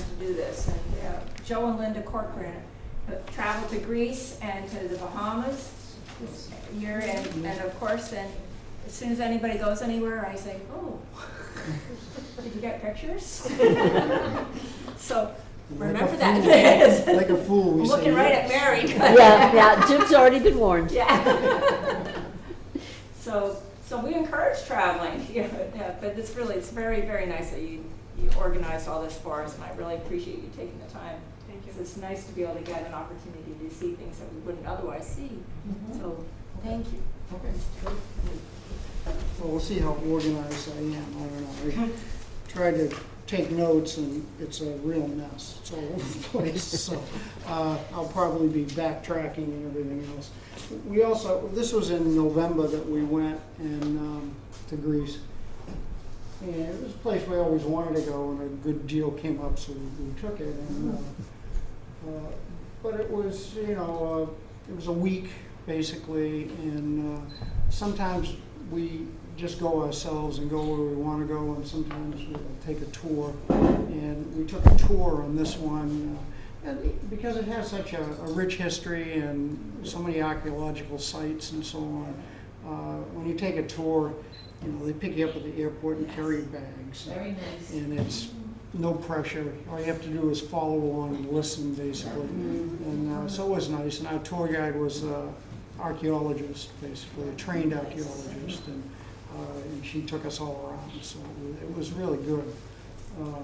to do this. And Joe and Linda Corcoran traveled to Greece and to the Bahamas this year, and of course, then as soon as anybody goes anywhere, I say, "Oh, did you get pictures?" So remember that. Like a fool, we I'm say looking right at yes. Mary. Yeah, Jim's already been warned. Yeah. So we encourage traveling. Yeah, but it's very, very nice that you organized all this for us, and I really appreciate you taking the time. Thank you. It's nice to be able to get an opportunity to see things that we wouldn't otherwise see. Mm-hmm. So thank you. Okay. Well, we'll see how organized I am. I don't know. I tried to take notes, and it's a real mess. It's all over the place. So I'll probably be backtracking and everything else. We also, this was in November that we went to Greece. And it was a place we always wanted to go, and a good deal came up, so we took it. And, but it was, it was a week basically, and sometimes we just go ourselves and go where we want to go, and sometimes we'll take a tour. And we took a tour on this one, and because it has such a rich history and so many archaeological sites and so on. When you take a tour, they pick you up at the airport and carry bags. Very nice. And it's no pressure. All you have to do is follow along and listen, basically. And so it was nice. And our tour guide was an archaeologist, basically, a trained archaeologist. And she took us all around. So it was really good. I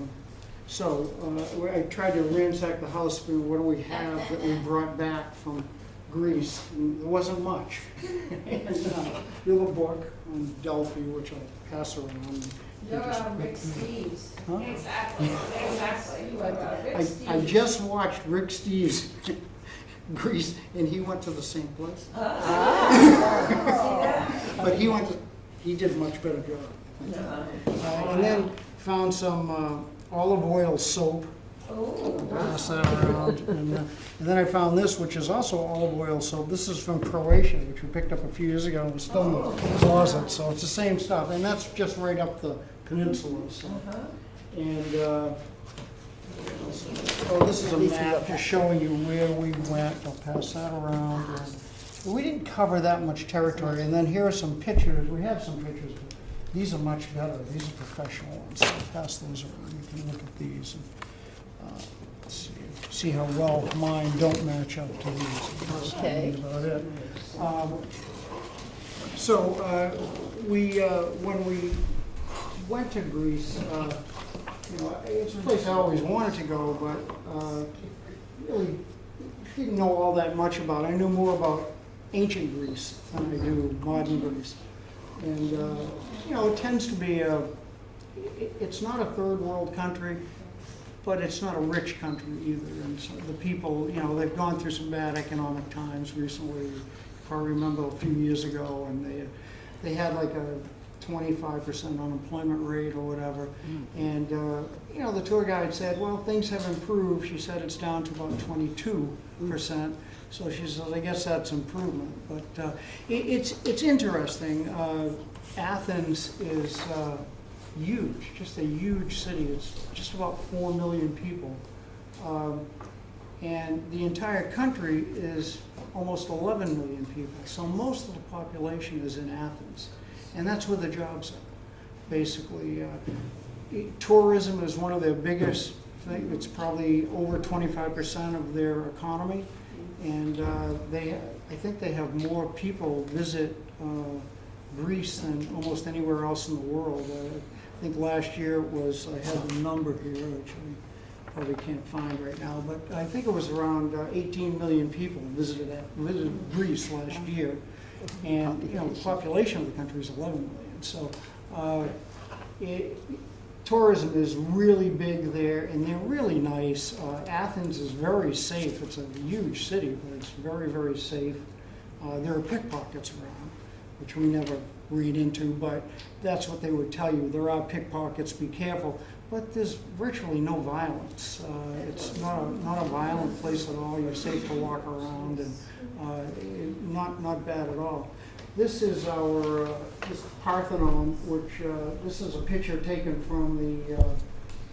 tried to ransack the house through what do we have that we brought back from Greece, and there wasn't much. And you have a book on Delfi, which I'll pass around. You're Rick Steves. Huh? Exactly. You are Rick Steves. I just watched Rick Steves' Greece, and he went to the same place. But he did a much better job. I think. And then found some olive oil soap. Pass that around. And then I found this, which is also olive oil soap. This is from Croatia, which we picked up a few years ago and was still in the closet. So it's the same stuff. And that's just right up the peninsula. So. And this is a map just showing you where we went. I'll pass that around. And we didn't cover that much territory. And then here are some pictures. We have some pictures. But these are much better. These are professional ones. So I'll pass those around. You can look at these. And, let's see how well mine don't match up to these. Okay. That's about it. When we went to Greece, it's a place I always wanted to go, but really didn't know all that much about it. I knew more about ancient Greece than I do modern Greece. And, it tends to be it's not a third world country, but it's not a rich country either. And so the people, they've gone through some bad economic times recently. You probably remember a few years ago, and they had like a 25% unemployment rate or whatever. And, the tour guide said, well, things have improved. She said it's down to about 22%. So she says, I guess that's improvement. But it's interesting. Athens is huge, just a huge city. It's just about 4 million people. And the entire country is almost 11 million people. So most of the population is in Athens. And that's where the jobs are, basically. Tourism is one of their biggest things. It's probably over 25% of their economy. And I think they have more people visit Greece than almost anywhere else in the world. I think last year it was, I have the number here, which I probably can't find right now, but I think it was around 18 million people visited Greece last year. And, the population of the country is 11 million. So tourism is really big there, and they're really nice. Athens is very safe. It's a huge city, but it's very, very safe. There are pickpockets around, which we never read into, but that's what they would tell you. There are pickpockets, be careful. But there's virtually no violence. It's not a violent place at all. You're safe to walk around, and not bad at all. This is our this Parthenon, which this is a picture taken from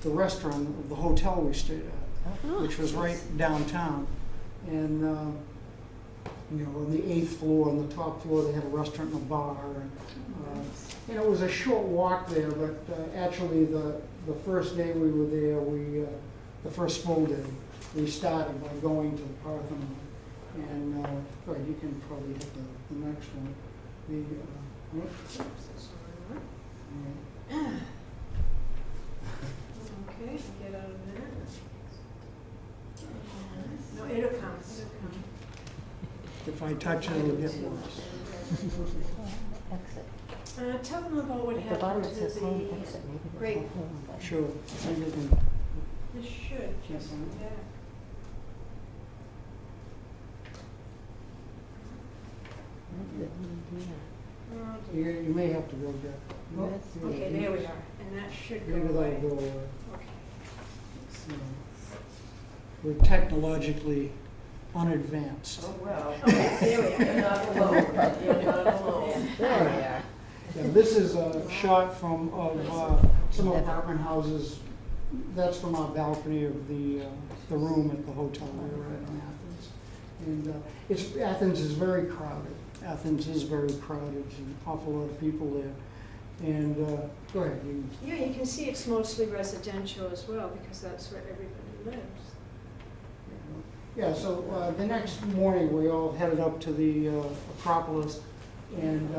the restaurant of the hotel we stayed at, which was right downtown. And, you know, on the 8th floor, on the top floor, they had a restaurant and a bar. And it was a short walk there, but actually the first day we were there, the first full day, we started by going to the Parthenon. And, right, you can probably hit the next one. Okay, get out of there. No, it'll come, If I touch it, it'll get worse. Exit. Tell them about what At the bottom happened it to says home the, exit, maybe. that's great. not home, but- Sure. So you can, this should just, yeah. Oh, dear. you may have to go get. That's the Okay, eight. there we are, and that should go Maybe away. that'll go away. Okay. So, we're technologically unadvanced. Oh, well. Okay, there we You're are. not alone. You're not alone. There we are. Yeah, this is a shot from some apartment houses. That's from our balcony of the room at the hotel we were at in Athens. And Athens is very crowded. Athens is very crowded. There's an awful lot of people there. And go ahead. Yeah, you can see it's mostly residential as well, because that's where everybody lives. Yeah, so the next morning, we all headed up to the Acropolis, and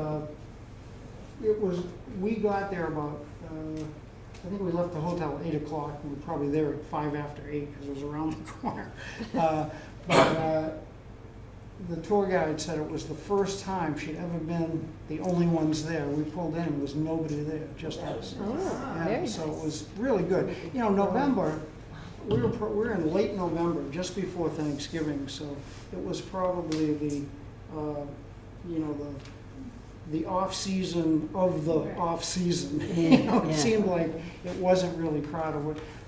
we got there about, I think we left the hotel at 8 o'clock, and we were probably there at 5 after 8, because it was around the corner. But the tour guide said it was the first time she'd ever been the only ones there. We pulled in, and there was nobody there, just us. Oh, Yeah, very so it nice. was really good. You know, November, we were in late November, just before Thanksgiving, so it was probably the off-season of the off-season. You know, it Yeah. seemed like it wasn't really crowded.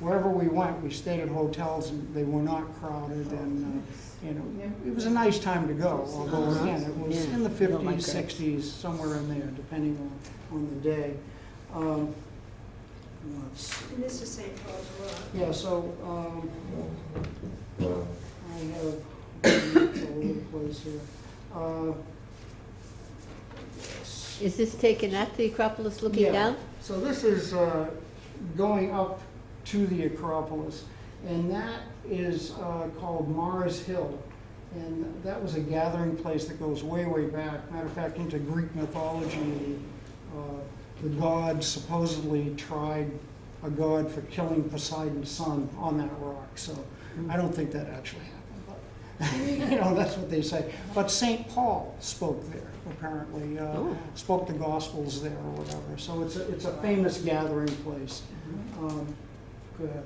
Wherever we went, we stayed at hotels, and they were not crowded, and, you know, it was a nice time to go, although, again, it was Yeah. in the Don't like 50s, crowds. 60s, somewhere in there, depending on the day. Let's see. And this is St. Paul's Rock. Yeah, so, I have all over the place here. Yes. Is this taken at the Acropolis looking Yeah. down? So this is going up to the Acropolis, and that is called Mars Hill. And that was a gathering place that goes way, way back. Matter of fact, into Greek mythology, the gods supposedly tried a god for killing Poseidon's son on that rock. So I don't think that actually happened, but you know, that's what they say. But St. Paul spoke there, apparently, spoke the Gospels there or whatever. So it's a famous gathering place. Go ahead.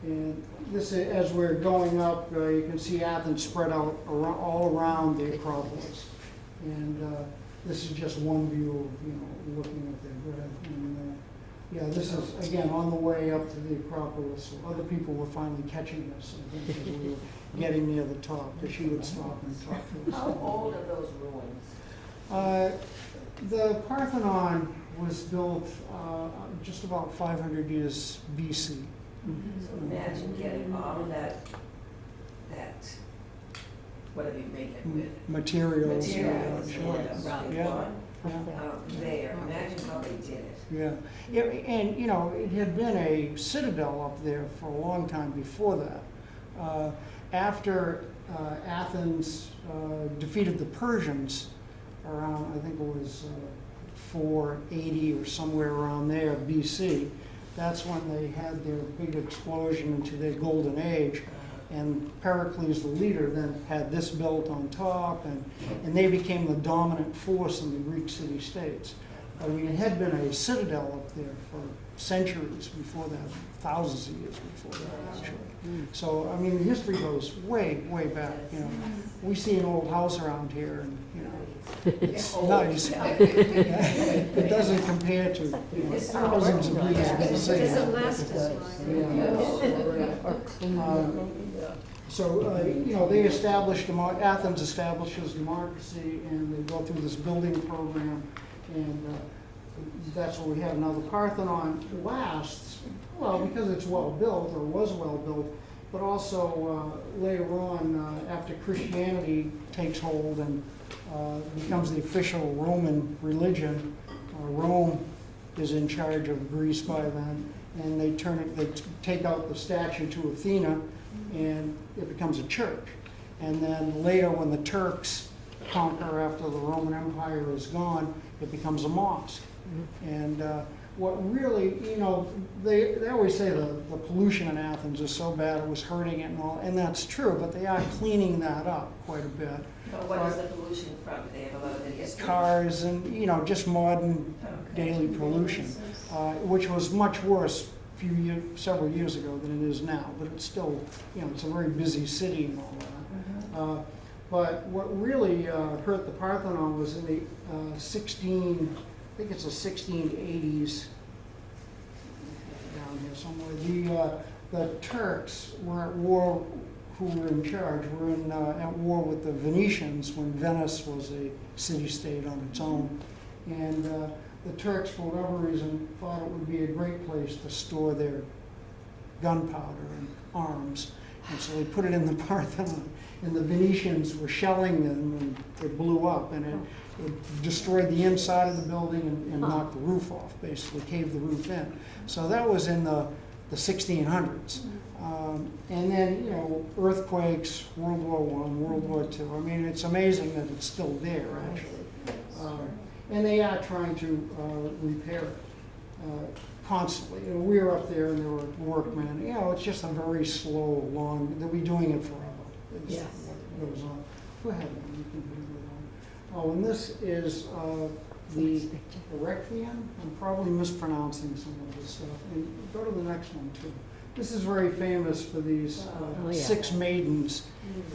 And this, as we're going up, you can see Athens spread out all around the Acropolis. And this is just one view of, you know, looking at there. Go ahead. And, yeah, this is, again, on the way up to the Acropolis. So other people were finally catching us, I think, as we were getting near the top, because she would stop and talk to us. How old are those ruins? The Parthenon was built just about 500 years BC. So imagine getting all of that, what do you make it with? Materials. Materials, Sure. yeah. Yeah. There, imagine how they did it. Yeah, yeah, and you know, it had been a citadel up there for a long time before that. After Athens defeated the Persians around, I think it was 480 or somewhere around there, BC, that's when they had their big explosion into their golden age. And Pericles, the leader, then had this built on top, and they became the dominant force in the Greek city-states. I mean, it had been a citadel up there for centuries before that, thousands of years before that, actually. So, I mean, the history goes way, way back, you know. We see an old house around here, and, you know, it's nice. But it doesn't compare to, you know, thousands of years It BC. doesn't last as long. So, you know, they established, Athens establishes democracy, and they go through this building program, and that's what we have. Now, the Parthenon lasts Well, because it's well-built, or was well-built, but also later on, after Christianity takes hold and becomes the official Roman religion, Rome is in charge of Greece by then, and they take out the statue to Athena, and it becomes a church. And then later, when the Turks conquer after the Roman Empire is gone, it becomes a mosque. And what really, they always say the pollution in Athens is so bad it was hurting it and all, and that's true, but they are cleaning that up quite a bit. But what is the pollution from? Do they have a lot of the history? Cars and, just modern daily pollution, which was much worse several years ago than it is now, but it's still, it's a very busy city and all that. But what really hurt the Parthenon was in the I think it's the 1680s, down here somewhere. The Turks were at war, who were in charge, were at war with the Venetians when Venice was a city-state on its own. And the Turks, for whatever reason, thought it would be a great place to store their gunpowder and arms. And so they put it in the Parthenon. And the Venetians were shelling them, and it blew up, and it destroyed the inside of the building and knocked the roof off, basically caved the roof in. So that was in the 1600s. And then, earthquakes, World War I, World War II. I mean, it's amazing that it's still there, actually. And they are trying to repair it constantly. We were up there, and there were workmen. It's just a very slow, long, they'll be doing it forever. It's what goes on. Go ahead, you can do it on. Oh, and this is the Requiem. I'm probably mispronouncing some of this stuff. And go to the next one, too. This is very famous for these 6 maidens.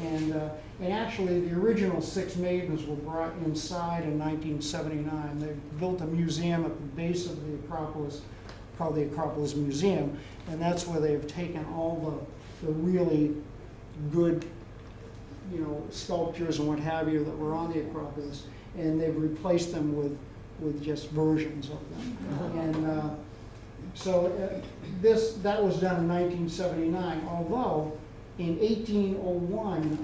And actually, the original 6 maidens were brought inside in 1979. They built a museum at the base of the Acropolis, called the Acropolis Museum. And that's where they've taken all the really good sculptures and what have you that were on the Acropolis, and they've replaced them with just versions of them. And so that was done in 1979, although in 1801,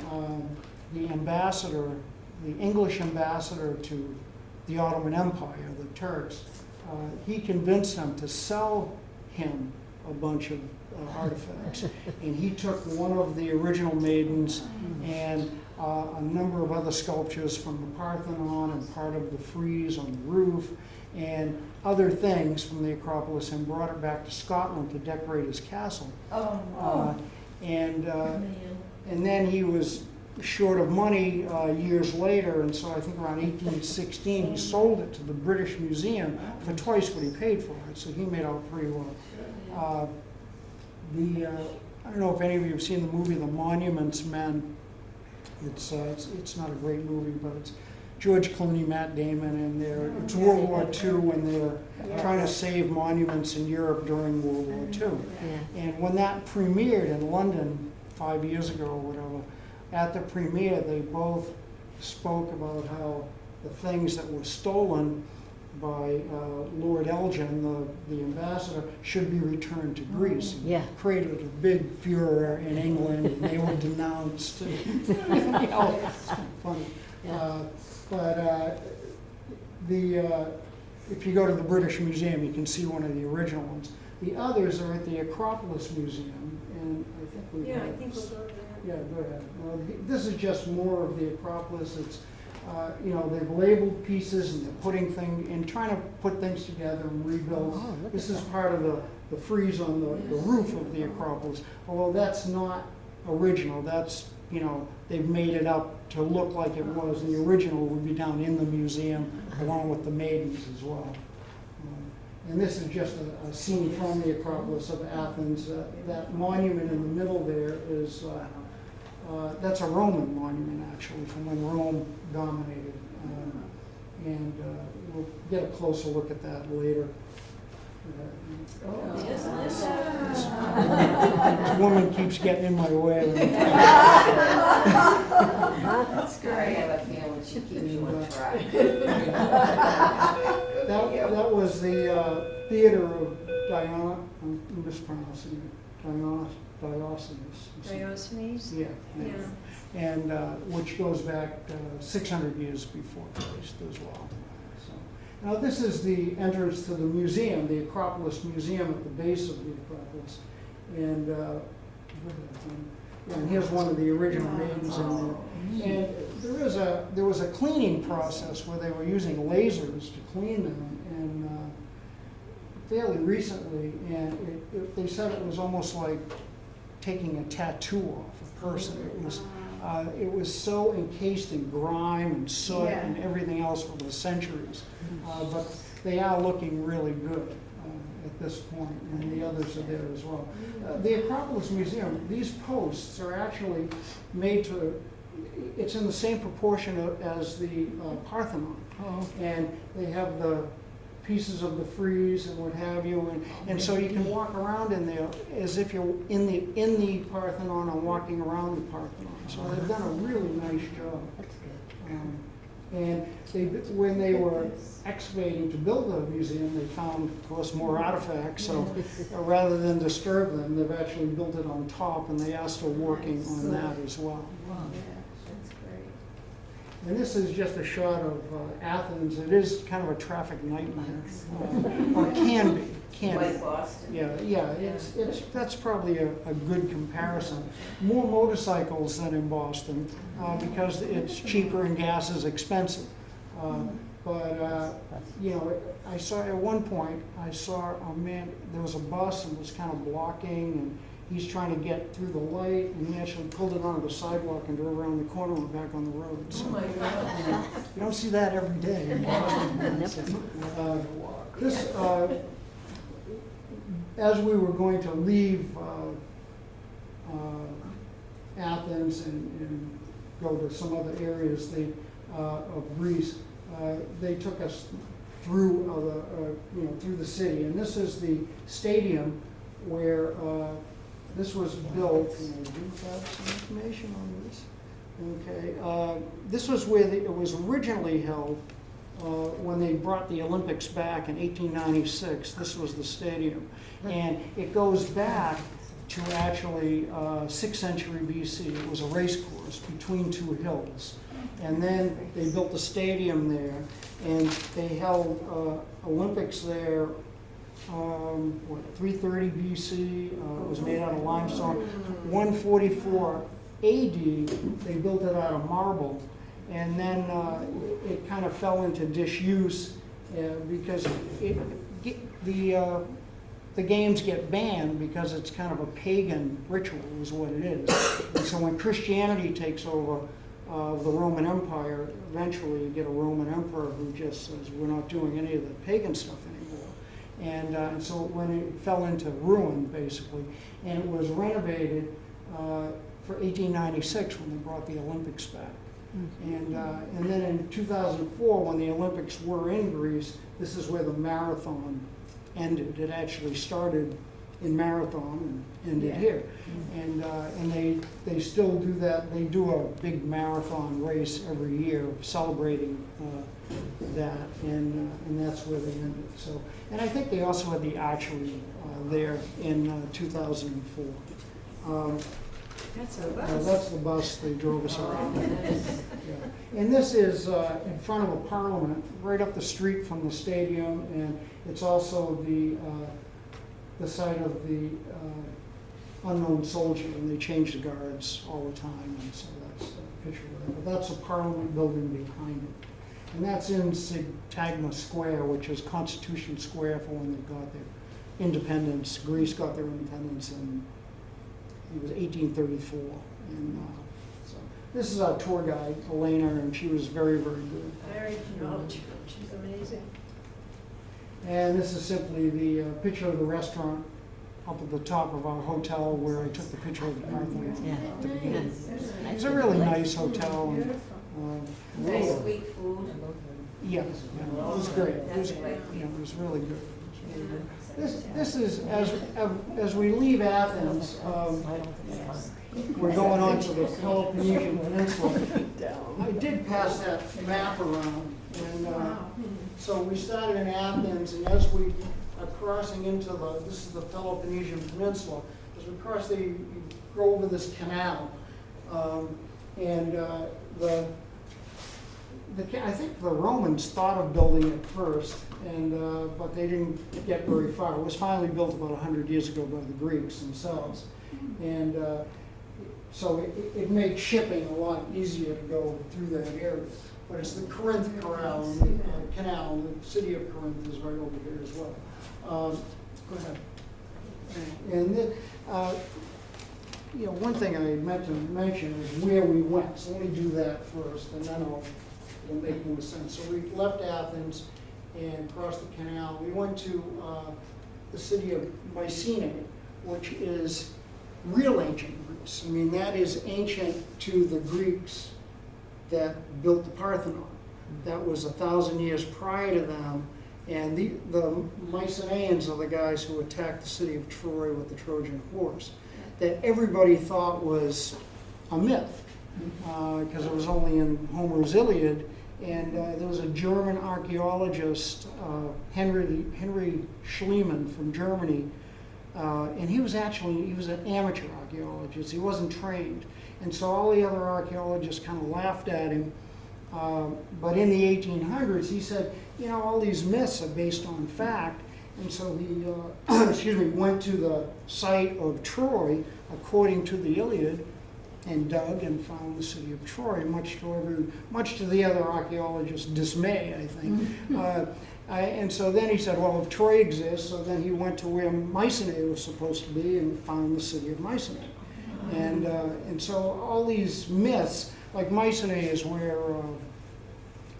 the English ambassador to the Ottoman Empire, the Turks, he convinced them to sell him a bunch of artifacts. And he took one of the original maidens and a number of other sculptures from the Parthenon and part of the frieze on the roof and other things from the Acropolis and brought it back to Scotland to decorate his castle. And then he was short of money years later, and so I think around 1816 he sold it to the British Museum for twice what he paid for it, so he made out pretty well. I don't know if any of you have seen the movie The Monuments Men. It's not a great movie, but it's George Clooney, Matt Damon, and it's World War II, and they're trying to save monuments in Europe during World War II. Yeah. And when that premiered in London 5 years ago or whatever, at the premiere they both spoke about how the things that were stolen by Lord Elgin, the ambassador, should be returned to Greece. Yeah. It created a big furor in England, and they were denounced. It's kind of funny. Yeah. If you go to the British Museum, you can see one of the original ones. The others are at the Acropolis Museum, and I think we Yeah, I think we'll go to that. Yeah, go ahead. This is just more of the Acropolis. It's they've labeled pieces and they're putting things and trying to put things together and rebuild. This is part of the frieze on the roof of the Acropolis. Although that's not original. That's they've made it up to look like it was. And the original would be down in the museum along with the maidens as well. And this is just a scene from the Acropolis of Athens. That monument in the middle there is, that's a Roman monument actually, from when Rome dominated. And we'll get a closer look at that later. This woman keeps getting in my way. That's great. I have a feeling she keeps you on track. That was the theater of Diana, I'm mispronouncing it, Diocenes. Diocenes? Yeah. Yeah. And which goes back 600 years before Christ as well. So, now this is the entrance to the museum, the Acropolis Museum at the base of the Acropolis. And, and here's one of the original maidens in there. And there was a cleaning process where they were using lasers to clean them, and fairly recently, and they said it was almost like taking a tattoo off a person. It was so encased in grime and soot and everything else for the centuries. But they are looking really good at this point, and the others are there as well. The Acropolis Museum, these posts are actually made to, it's in the same proportion as the Parthenon. And they have the pieces of the frieze and what have you, and so you can walk around in there as if you're in the Parthenon and walking around the Parthenon. So they've done a really nice job. That's good. And when they were excavating to build the museum, they found, of course, more artifacts. So rather than disturb them, they've actually built it on top, and they are still working on that as well. Yeah, that's great. And this is just a shot of Athens. It is kind of a traffic nightmare, or can be. Like Boston. Yeah. That's probably a good comparison. More motorcycles than in Boston because it's cheaper and gas is expensive. But I saw at one point a man. There was a bus and was kind of blocking, and he's trying to get through the light, and he actually pulled it onto the sidewalk and drove around the corner and back on the road. So, Oh my God. you don't see that every day. In Boston. As we were going to leave Athens and go to some other areas of Greece, they took us through through the city, and this is the stadium where this was built. And I do have some information on this. Okay, this was where it was originally held. When they brought the Olympics back in 1896, this was the stadium. And it goes back to actually 6th century BC. It was a race course between two hills. And then they built the stadium there, and they held Olympics there, 330 BC. It was made out of limestone. 144 AD, they built it out of marble. And then it kind of fell into disuse because the games get banned because it's kind of a pagan ritual is what it is. And so when Christianity takes over the Roman Empire, eventually you get a Roman emperor who just says, we're not doing any of the pagan stuff anymore. And so when it fell into ruin, basically, and it was renovated for 1896 when they brought the Olympics back. And then in 2004, when the Olympics were in Greece, this is where the marathon ended. It actually started in Marathon and ended here. And they still do that. They do a big marathon race every year celebrating that, and that's where they ended. So, and I think they also had the archery there in 2004. That's a bus. That's the bus they drove us around. Yeah. And this is in front of a parliament, right up the street from the stadium, and it's also the site of the unknown soldier, and they change the guards all the time, and so that's a picture of that. But that's a parliament building behind it. And that's in Syntagma Square, which is Constitution Square for when they got their independence. Greece got their independence in it was 1834, and so this is our tour guide, Elena, and she was very, very good. Very knowledgeable. She's amazing. And this is simply the picture of the restaurant up at the top of our hotel where I took the picture of the Parthenon. Yeah. It's a really nice hotel. And, Beautiful. Nice sweet food. yeah, it was great. It was really good. This is, as we leave Athens, we're going on to the Peloponnesian Peninsula. I did pass that map around, and So we started in Athens, and as we are crossing into this is the Peloponnesian Peninsula, as we cross you go over this canal, and I think the Romans thought of building it first, but they didn't get very far. It was finally built about 100 years ago by the Greeks themselves. And so it made shipping a lot easier to go through that area. But it's the Corinth Canal, the city of Corinth is right over here as well. Go ahead. And then, one thing I meant to mention is where we went. So let me do that first, and then it'll make more sense. So we left Athens and crossed the canal. We went to the city of Mycenae, which is real ancient Greece. I mean, that is ancient to the Greeks that built the Parthenon. That was 1,000 years prior to them. And the Mycenaeans are the guys who attacked the city of Troy with the Trojan horse, that everybody thought was a myth, because it was only in Homer's Iliad. And there was a German archaeologist, Henry Schliemann from Germany, and he was an amateur archaeologist. He wasn't trained. And so all the other archaeologists kind of laughed at him. But in the 1800s, he said, all these myths are based on fact. And so he went to the site of Troy, according to the Iliad, and dug and found the city of Troy, much to the other archaeologists' dismay, I think. And so then he said, well, if Troy exists, so then he went to where Mycenae was supposed to be and found the city of Mycenae. And so all these myths, like Mycenae is where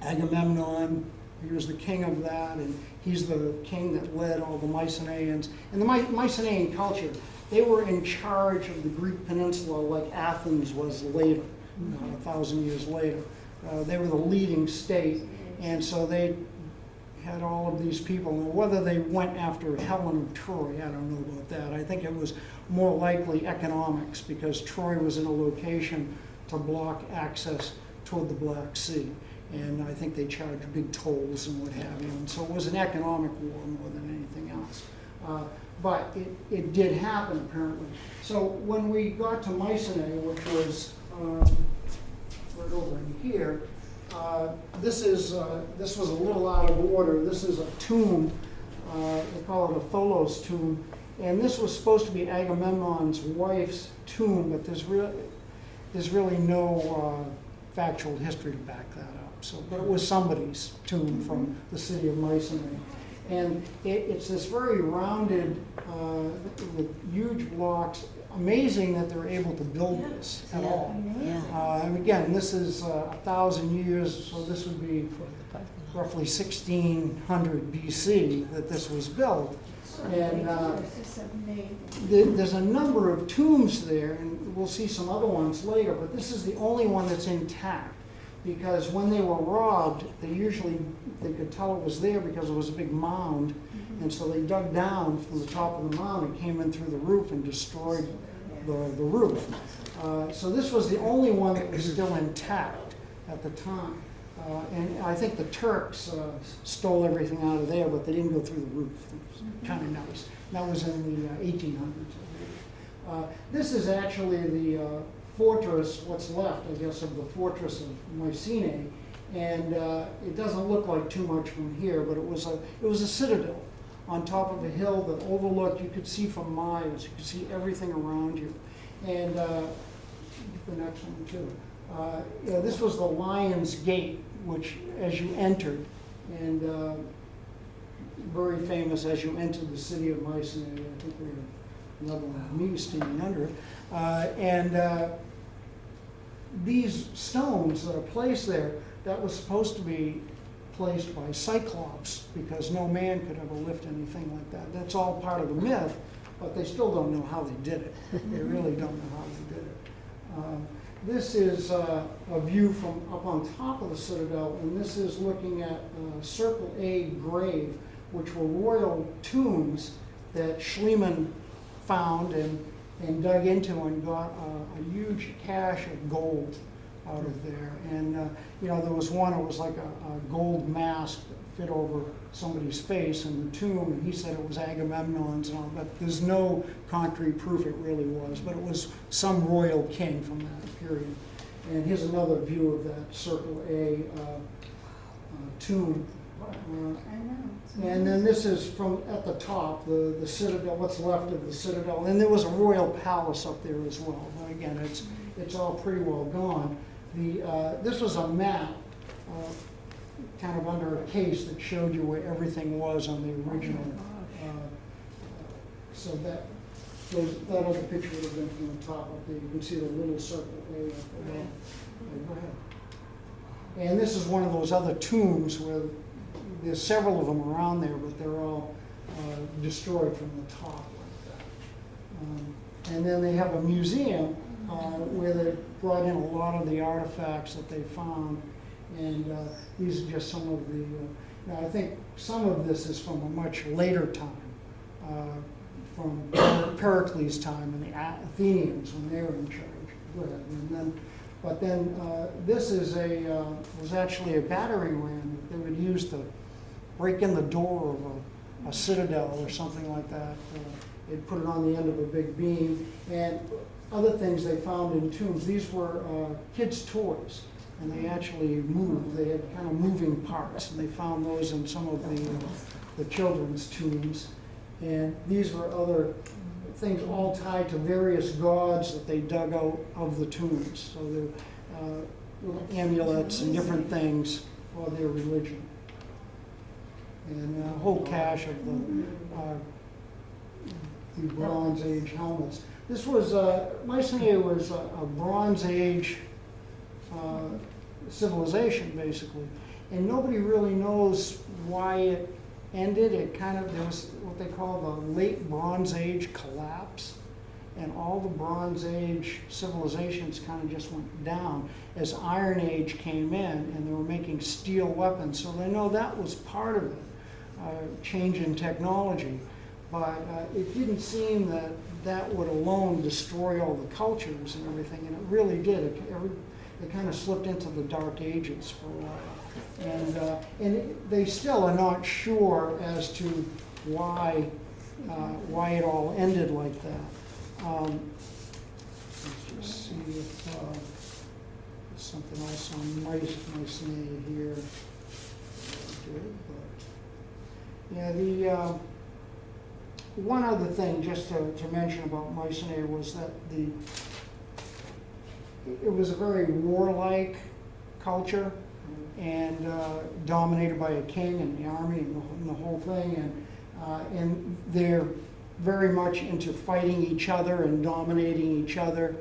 Agamemnon, he was the king of that, and he's the king that led all the Mycenaeans. And the Mycenaean culture, they were in charge of the Greek peninsula like Athens was later, 1,000 years later. They were the leading state, and so they had all of these people. Now, whether they went after Helen of Troy, I don't know about that. I think it was more likely economics, because Troy was in a location to block access toward the Black Sea. And I think they charged big tolls and what have you. And so it was an economic war more than anything else. But it did happen, apparently. So when we got to Mycenae, which was right over in here, this was a little out of order. This is a tomb. They call it a Tholos tomb. And this was supposed to be Agamemnon's wife's tomb, but there's really no factual history to back that up. But it was somebody's tomb from the city of Mycenae. And it's this very rounded, with huge blocks. Amazing that they're able to build this at all. And again, this is 1,000 years, so this would be roughly 1600 BC that this was built. And there's a number of tombs there, and we'll see some other ones later, but this is the only one that's intact. Because when they were robbed, they could tell it was there because it was a big mound. And so they dug down from the top of the mound and came in through the roof and destroyed the roof. So this was the only one that was still intact at the time. And I think the Turks stole everything out of there, but they didn't go through the roof. It was kind of nice. That was in the 1800s. This is actually the fortress, what's left, I guess, of the fortress of Mycenae. And it doesn't look like too much from here, but it was a citadel on top of a hill that overlooked. You could see for miles. You could see everything around you. And the next one too. This was the Lion's Gate, which as you entered, and very famous as you entered the city of Mycenae. I think we have another one of me standing under it. These stones that are placed there, that was supposed to be placed by Cyclops, because no man could ever lift anything like that. That's all part of the myth, but they still don't know how they did it. They really don't know how they did it. This is a view from up on top of the citadel, and this is looking at Circle A grave, which were royal tombs that Schliemann found and dug into and got a huge cache of gold out of there. And there was one, it was like a gold mask fit over somebody's face in the tomb, and he said it was Agamemnon's and all, but there's no concrete proof it really was, but it was some royal king from that period. And here's another view of that Circle A tomb. And then this is from at the top, the citadel, what's left of the citadel. And there was a royal palace up there as well. But again, it's all pretty well gone. This was a map, kind of under a case that showed you where everything was on the original. So that other picture would have been from the top up there. You can see the little circle A up below. Go ahead. And this is one of those other tombs where there's several of them around there, but they're all destroyed from the top like that. And then they have a museum where they brought in a lot of the artifacts that they found. And these are just some of the, now I think some of this is from a much later time, from Pericles' time and the Athenians when they were in charge. Go ahead. But then this is was actually a battering ram that they would use to break in the door of a citadel or something like that. They'd put it on the end of a big beam. And other things they found in tombs, these were kids' toys. And they actually moved. They had kind of moving parts. And they found those in some of the children's tombs. And these were other things all tied to various gods that they dug out of the tombs. So they're little amulets and different things for their religion. And a whole cache of the Bronze Age helmets. This was, Mycenae was a Bronze Age civilization, basically. And nobody really knows why it ended. There was what they call the late Bronze Age collapse. And all the Bronze Age civilizations kind of just went down as Iron Age came in, and they were making steel weapons. So they know that was part of it, change in technology. But it didn't seem that that would alone destroy all the cultures and everything, and it really did. It kind of slipped into the Dark Ages for a while. And they still are not sure as to why it all ended like that. Let's just see if there's something else on Mycenae here. Yeah, one other thing just to mention about Mycenae was that it was a very warlike culture and dominated by a king and the army and the whole thing, and they're very much into fighting each other and dominating each other.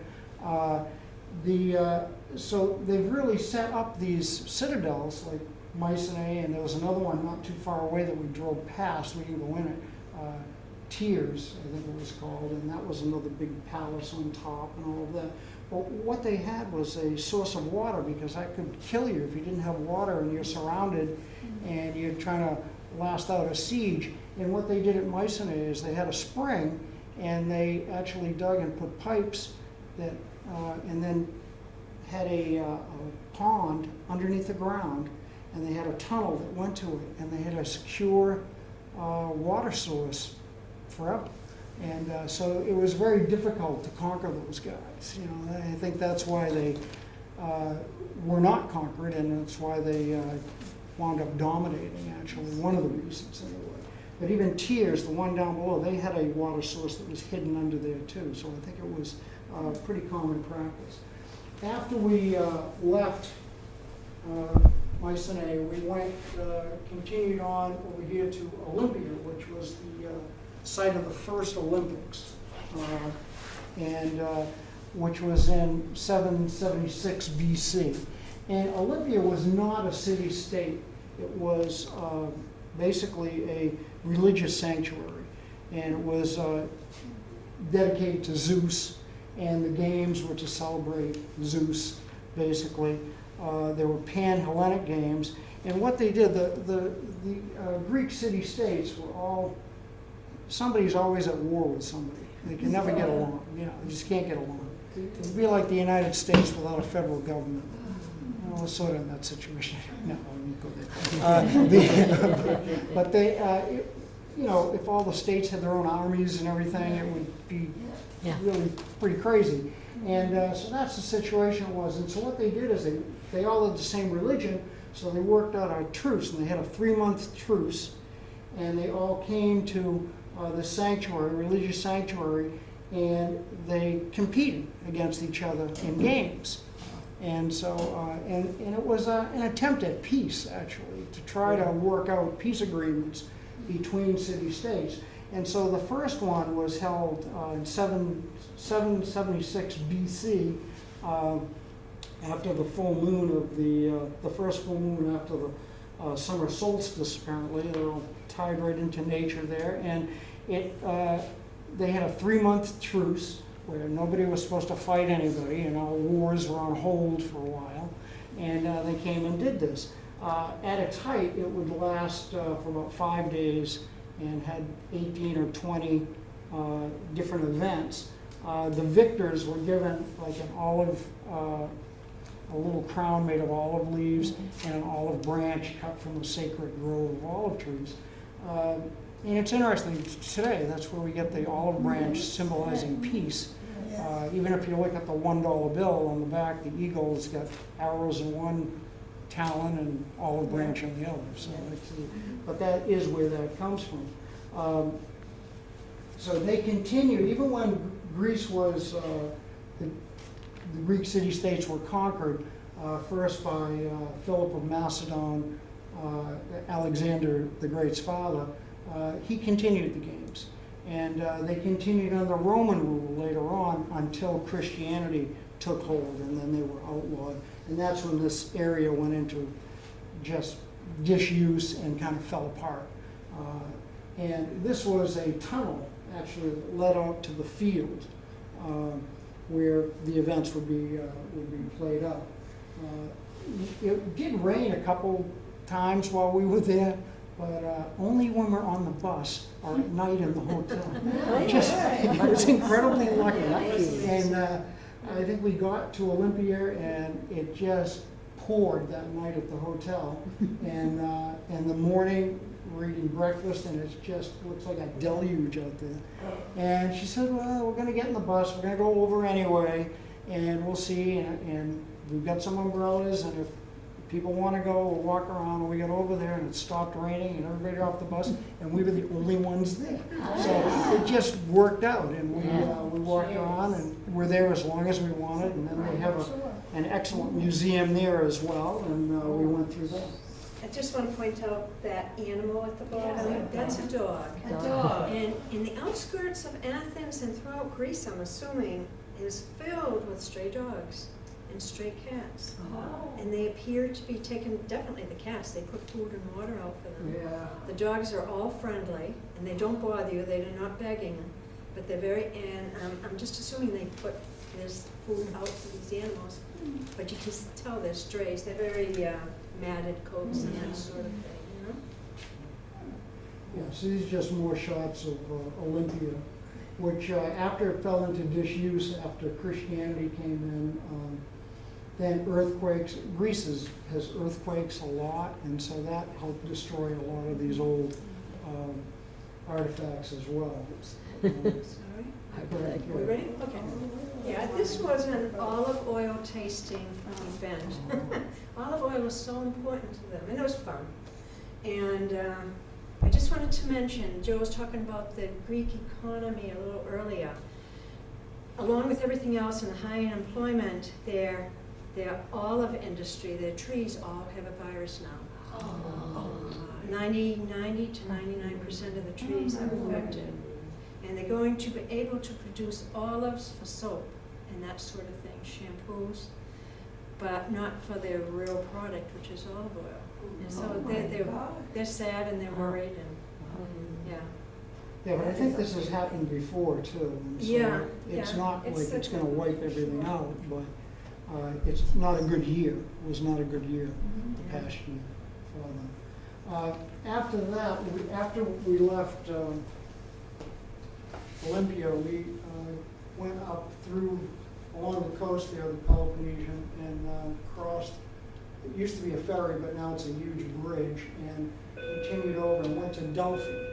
So they've really set up these citadels like Mycenae, and there was another one not too far away that we drove past. We didn't go in it. Tiers, I think it was called, and that was another big palace on top and all of that. But what they had was a source of water, because that could kill you if you didn't have water and you're surrounded and you're trying to last out a siege. And what they did at Mycenae is they had a spring, and they actually dug and put pipes that, and then had a pond underneath the ground, and they had a tunnel that went to it, and they had a secure water source forever. And so it was very difficult to conquer those guys. You know, I think that's why they were not conquered, and that's why they wound up dominating, actually, one of the reasons anyway. But even Tiers, the one down below, they had a water source that was hidden under there too, so I think it was pretty common practice. After we left Mycenae, we continued on over here to Olympia, which was the site of the first Olympics, and which was in 776 BC. And Olympia was not a city-state. It was basically a religious sanctuary, and it was dedicated to Zeus, and the games were to celebrate Zeus, basically. There were pan-Hellenic games, and what they did, the Greek city-states were all, somebody's always at war with somebody. They can never get along, you know, they just can't get along. It'd be like the United States without a federal government. Well, sort of in that situation. No, I mean, go there. But they, you know, if all the states had their own armies and everything, it would be Yeah. really pretty crazy. And so that's the situation it was. And so what they did is they all had the same religion, so they worked out a truce, and they had a 3-month truce, and they all came to the sanctuary, religious sanctuary, and they competed against each other in games. And so, and it was an attempt at peace, actually, to try to work out peace agreements between city-states. And so the first one was held in 776 BC, after the full moon of the first full moon after the summer solstice, apparently. They're all tied right into nature there. And they had a 3-month truce where nobody was supposed to fight anybody, and all wars were on hold for a while. And they came and did this. At its height, it would last for about 5 days and had 18 or 20 different events. The victors were given like an olive, a little crown made of olive leaves and an olive branch cut from a sacred grove of olive trees. And it's interesting, today that's where we get the olive branch symbolizing peace. Even if you look at the $1 bill on the back, the eagle's got arrows in one talon and olive branch in the other. So but that is where that comes from. So they continued, even when Greece was, the Greek city-states were conquered, first by Philip of Macedon, Alexander the Great's father. He continued the games. And they continued under Roman rule later on until Christianity took hold, and then they were outlawed. And that's when this area went into just disuse and kind of fell apart. And this was a tunnel, actually, that led out to the field where the events would be played out. It did rain a couple times while we were there, but only when we're on the bus or at night in the hotel. It was incredibly lucky. And I think we got to Olympia and it just poured that night at the hotel. And in the morning, we're eating breakfast and it just looks like a deluge out there. And she said, well, we're gonna get in the bus, we're gonna go over anyway, and we'll see. And we've got some umbrellas, and if people want to go, we'll walk around. And we got over there and it stopped raining and everybody got off the bus, and we were the only ones there. So it just worked out, and we walked around and we're there as long as we wanted. And then they have an excellent museum there as well, and we went through that. I just want to point out that animal at the bottom, that's a dog. A dog. And in the outskirts of Athens and throughout Greece, I'm assuming, is filled with stray dogs and stray cats. Oh. And they appear to be taken, definitely the cats, they put food and water out for them. Yeah. The dogs are all friendly, and they don't bother you, they're not begging, but they're very, and I'm just assuming they put this food out for these animals, but you can tell they're strays, they're very matted coats and that sort of thing, you know? Yeah, so these are just more shots of Olympia, which after it fell into disuse, after Christianity came in, then earthquakes. Greece has earthquakes a lot, and so that helped destroy a lot of these old artifacts as well. Sorry? Are we ready? Okay. Yeah, this was an olive oil tasting event. Olive oil is so important to them, and it was fun. And I just wanted to mention, Joe was talking about the Greek economy a little earlier. Along with everything else and the high unemployment, their olive industry, their trees all have a virus now. 90 to 99% of the trees are affected. And they're going to be able to produce olives for soap and that sort of thing, shampoos, but not for their real product, which is olive oil. And so they're sad and they're worried, and yeah. Yeah, but I think this has happened before too. And so it's not like it's going to wipe everything out, but it's not a good year. It was not a good year the past year for them. After that, after we left Olympia, we went up through along the coast there, the Peloponnesian, and crossed it used to be a ferry, but now it's a huge bridge, and continued over and went to Delfi,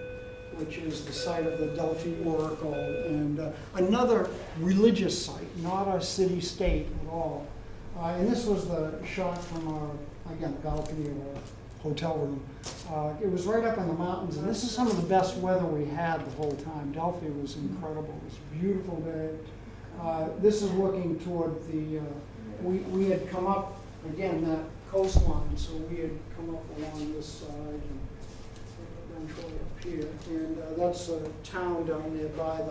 which is the site of the Delphi Oracle, and another religious site, not a city-state at all. And this was the shot from our, again, balcony of a hotel room. It was right up in the mountains, and this is some of the best weather we had the whole time. Delphi was incredible. It was a beautiful day. This is looking toward the, we had come up, again, that coastline, so we had come up along this side and eventually up here. And that's a town down there by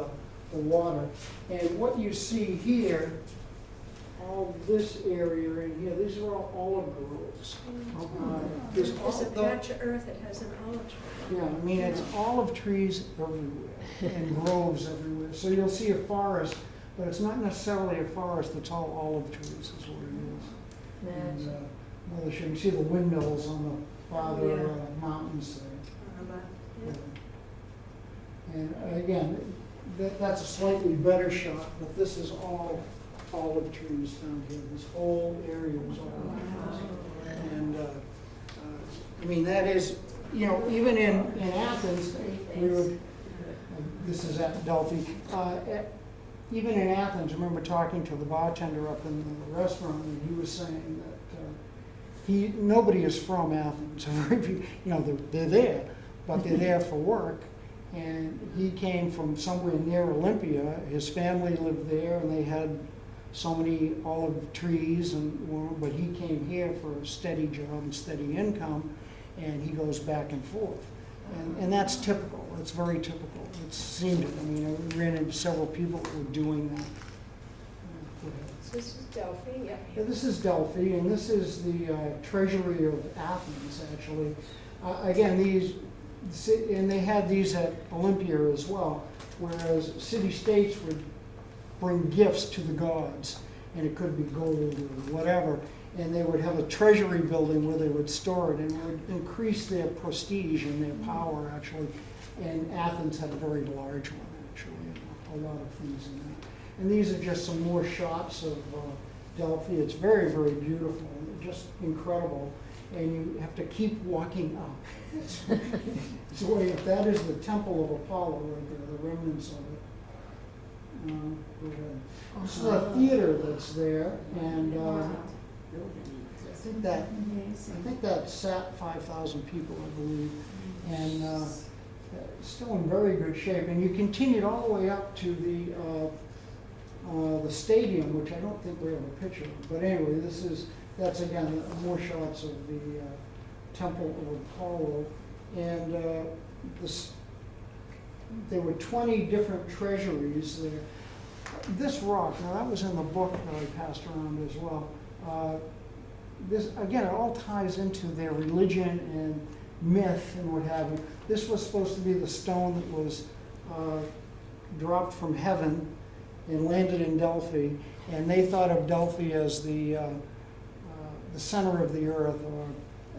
the water. And what you see here, all this area in here, these are all olive groves. There's a patch of earth that has an olive tree. Yeah, I mean, it's olive trees everywhere and groves everywhere. So you'll see a forest, but it's not necessarily a forest, it's all olive trees is what it is. And, well, you can see the windmills on the farther mountains there. And again, that's a slightly better shot, but this is all olive trees down here. This whole area was olive trees. And I mean, that is, you know, even in Athens, we were, this is at Delphi, even in Athens, I remember talking to the bartender up in the restaurant, and he was saying that nobody is from Athens. You know, they're there, but they're there for work. And he came from somewhere near Olympia. His family lived there, and they had so many olive trees, but he came here for a steady job and steady income, and he goes back and forth. And that's typical. It's very typical. It seemed it. I mean, I ran into several people that were doing that. So this is Delphi, yeah. Yeah, this is Delphi, and this is the treasury of Athens, actually. Again, and they had these at Olympia as well, whereas city-states would bring gifts to the gods, and it could be gold or whatever, and they would have a treasury building where they would store it, and it would increase their prestige and their power, actually. And Athens had a very large one, actually, a lot of things in that. And these are just some more shots of Delphi. It's very, very beautiful, just incredible. And you have to keep walking up. It's the way, that is the temple of Apollo right there, the remnants of it. This is a theater that's there, and I think that sat 5,000 people, I believe, and still in very good shape. And you continued all the way up to the stadium, which I don't think we have a picture of. But anyway, that's again more shots of the temple of Apollo, and there were 20 different treasuries there. This rock, now that was in the book that I passed around as well. This, again, it all ties into their religion and myth and what have you. This was supposed to be the stone that was dropped from heaven and landed in Delphi, and they thought of Delphi as the center of the earth, or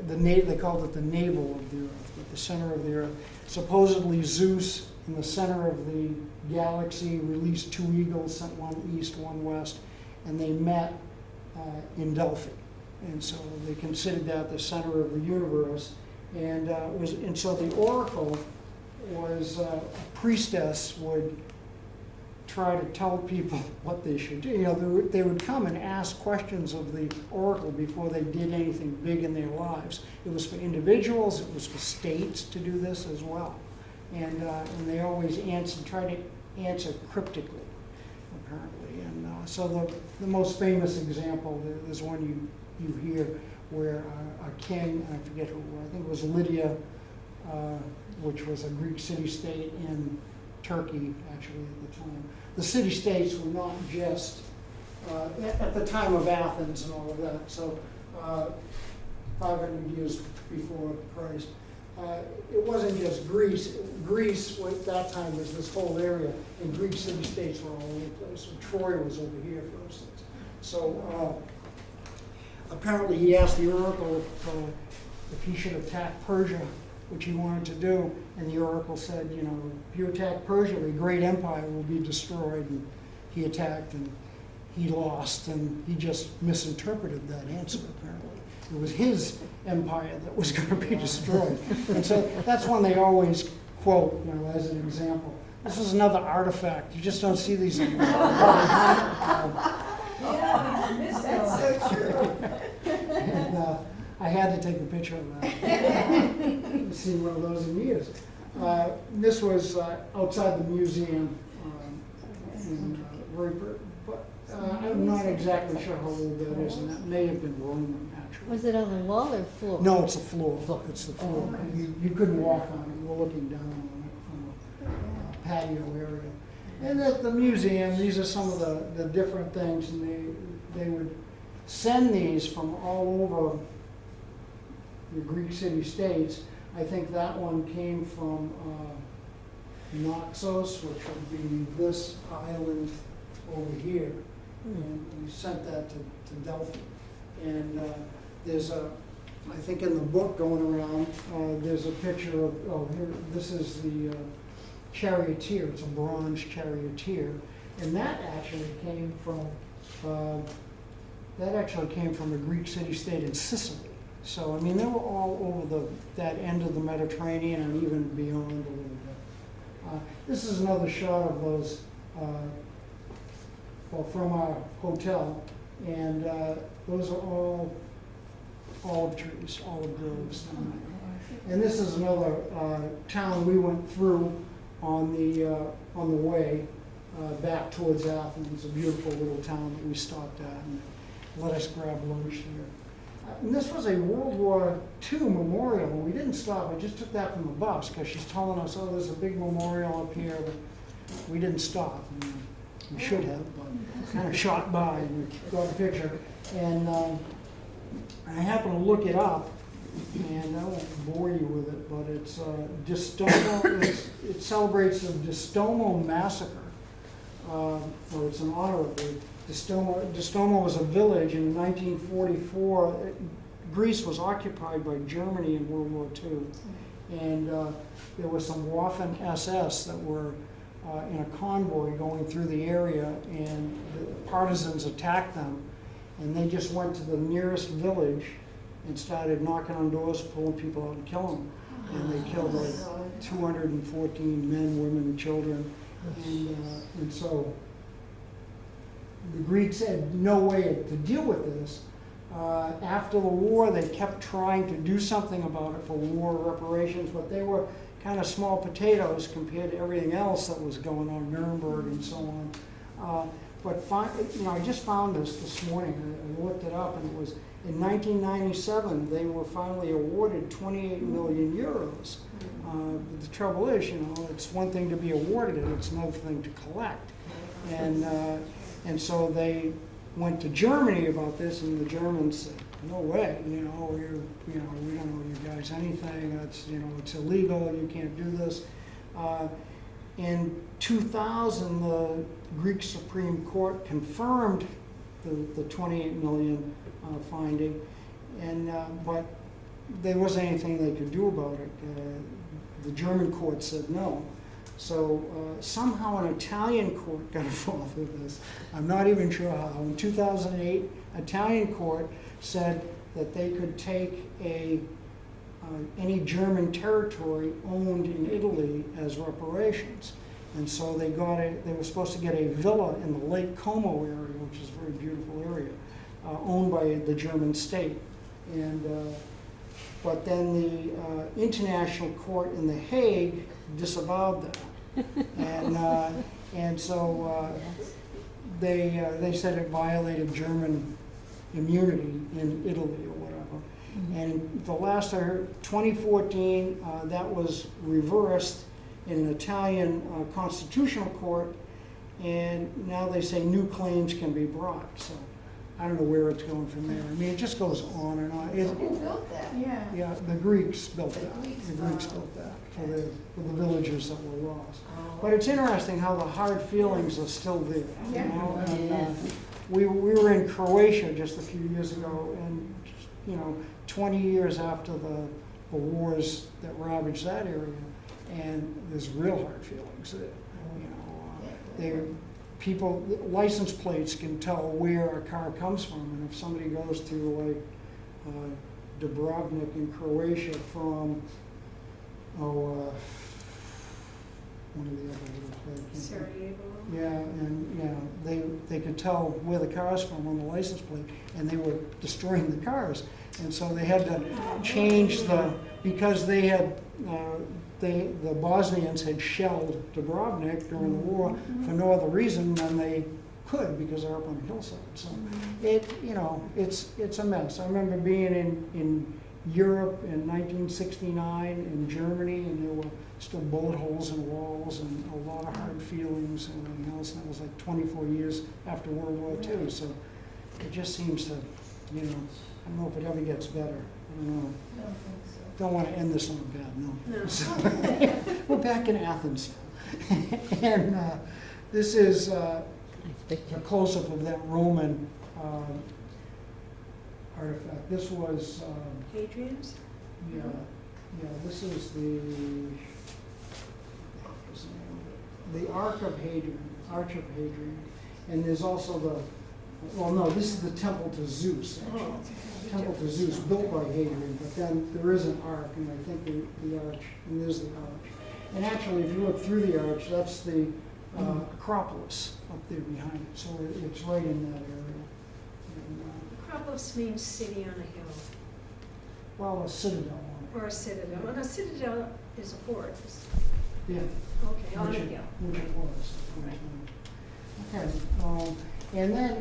they called it the navel of the earth, but the center of the earth. Supposedly Zeus, in the center of the galaxy, released two eagles, sent one east, one west, and they met in Delphi. And so they considered that the center of the universe. And so the oracle was a priestess would try to tell people what they should do. You know, they would come and ask questions of the oracle before they did anything big in their lives. It was for individuals, it was for states to do this as well. And they always tried to answer cryptically, apparently. And so the most famous example, there's one you hear where a king, I forget who, I think it was Lydia, which was a Greek city-state in Turkey, actually, at the time. The city-states were not just, at the time of Athens and all of that, so 500 years before Christ. It wasn't just Greece. Greece, at that time, was this whole area, and Greek city-states were all over the place. So Troy was over here, for instance. So apparently he asked the oracle if he should attack Persia, which he wanted to do, and the oracle said, you know, if you attack Persia, the great empire will be destroyed. And he attacked, and he lost, and he just misinterpreted that answer, apparently. his empire that was going to be destroyed. And so that's one they always quote, you know, as an example. This is another artifact. You just don't see these anymore. That's so true. And, I had to take a picture of that. I've seen one of those in years. This was outside the museum, but I'm not exactly sure how old that is, and that may have been Roman, actually. Was it on the wall or floor? No, it's the floor. It's the floor. You couldn't walk on it. You were looking down on it from a patio area. And at the museum, these are some of the different things, and they would send these from all over the Greek city-states. I think that one came from Naxos, which would be this island over here. And we sent that to Delfi. And there's I think in the book going around, there's a picture of, here, this is the charioteer. It's a bronze charioteer. And that actually came from a Greek city-state in Sicily. So, I mean, they were all over that end of the Mediterranean and even beyond a little bit. This is another shot of those, from our hotel. And those are all olive trees, olive groves down there. And this is another town we went through on the way back towards Athens. A beautiful little town that we stopped at and let us grab lunch there. And this was a World War II memorial. We didn't stop. I just took that from the bus because she's telling us, oh, there's a big memorial up here, but we didn't stop. And we should have, but kind of shot by and we got a picture. And I happened to look it up, and I won't bore you with it, but it's Distomo. It celebrates the Distomo massacre, or it's in honor of it. Distomo was a village in 1944. Greece was occupied by Germany in World War II. And there was some Waffen SS that were in a convoy going through the area, and the partisans attacked them. And they just went to the nearest village and started knocking on doors, pulling people out and killing them. And they killed like 214 men, women, and children. And so the Greeks had no way to deal with this. After the war, they kept trying to do something about it for war reparations, but they were kind of small potatoes compared to everything else that was going on, Nuremberg and so on. But I just found this morning. I looked it up, and it was in 1997 they were finally awarded 28 million euros. But the trouble is, it's one thing to be awarded it; it's another thing to collect. And so they went to Germany about this, and the Germans said, "No way! We don't owe you guys anything. That's it's illegal. You can't do this." In 2000, the Greek Supreme Court confirmed the 28 million finding, but there wasn't anything they could do about it. The German court said no. So somehow an Italian court got involved with this. I'm not even sure how. In 2008, Italian court said that they could take any German territory owned in Italy as reparations. And so they were supposed to get a villa in the Lake Como area, which is a very beautiful area, owned by the German state. But then the International Court in The Hague disavowed that. And so they said it violated German immunity in Italy or whatever. And the last I heard, 2014, that was reversed in an Italian constitutional court, and now they say new claims can be brought. So I don't know where it's going from there. I mean, it just goes on and on. Who built that? Yeah, the Greeks built that. The Greeks built that for the villages that were lost. But it's interesting how the hard feelings are still there. And, we were in Croatia just a few years ago, and 20 years after the wars that ravaged that area, and there's real hard feelings there. License plates can tell where a car comes from, and if somebody goes to Dubrovnik in Croatia from, one of the other little places. Sarajevo. Yeah, and they could tell where the car's from on the license plate, and they were destroying the cars. And so they had to change because they had, the Bosnians had shelled Dubrovnik during the war for no other reason than they could, because they're up on the hillside. So it's a mess. I remember being in Europe in 1969 in Germany, and there were still bullet holes in walls and a lot of hard feelings and everything else. And that was like 24 years after World War II. So it just seems to, I don't know if it ever gets better. I don't know. Don't want to end this on a bad note. No. So, we're back in Athens. And this is a close-up of that Roman artifact. This was, Hadrian's? yeah, this is the Arch of Hadrian. And there's also this is the temple to Zeus, actually. Temple to Zeus, built by Hadrian, but then there is an arch, and I think the arch, and there's the arch. And actually, if you look through the arch, that's the Acropolis up there behind it, so it's right in that area. And, Acropolis means city on a hill, well, a citadel on or a citadel. And a citadel is a fort. it. Yeah. Okay, on a Which hill. it was. Okay, and then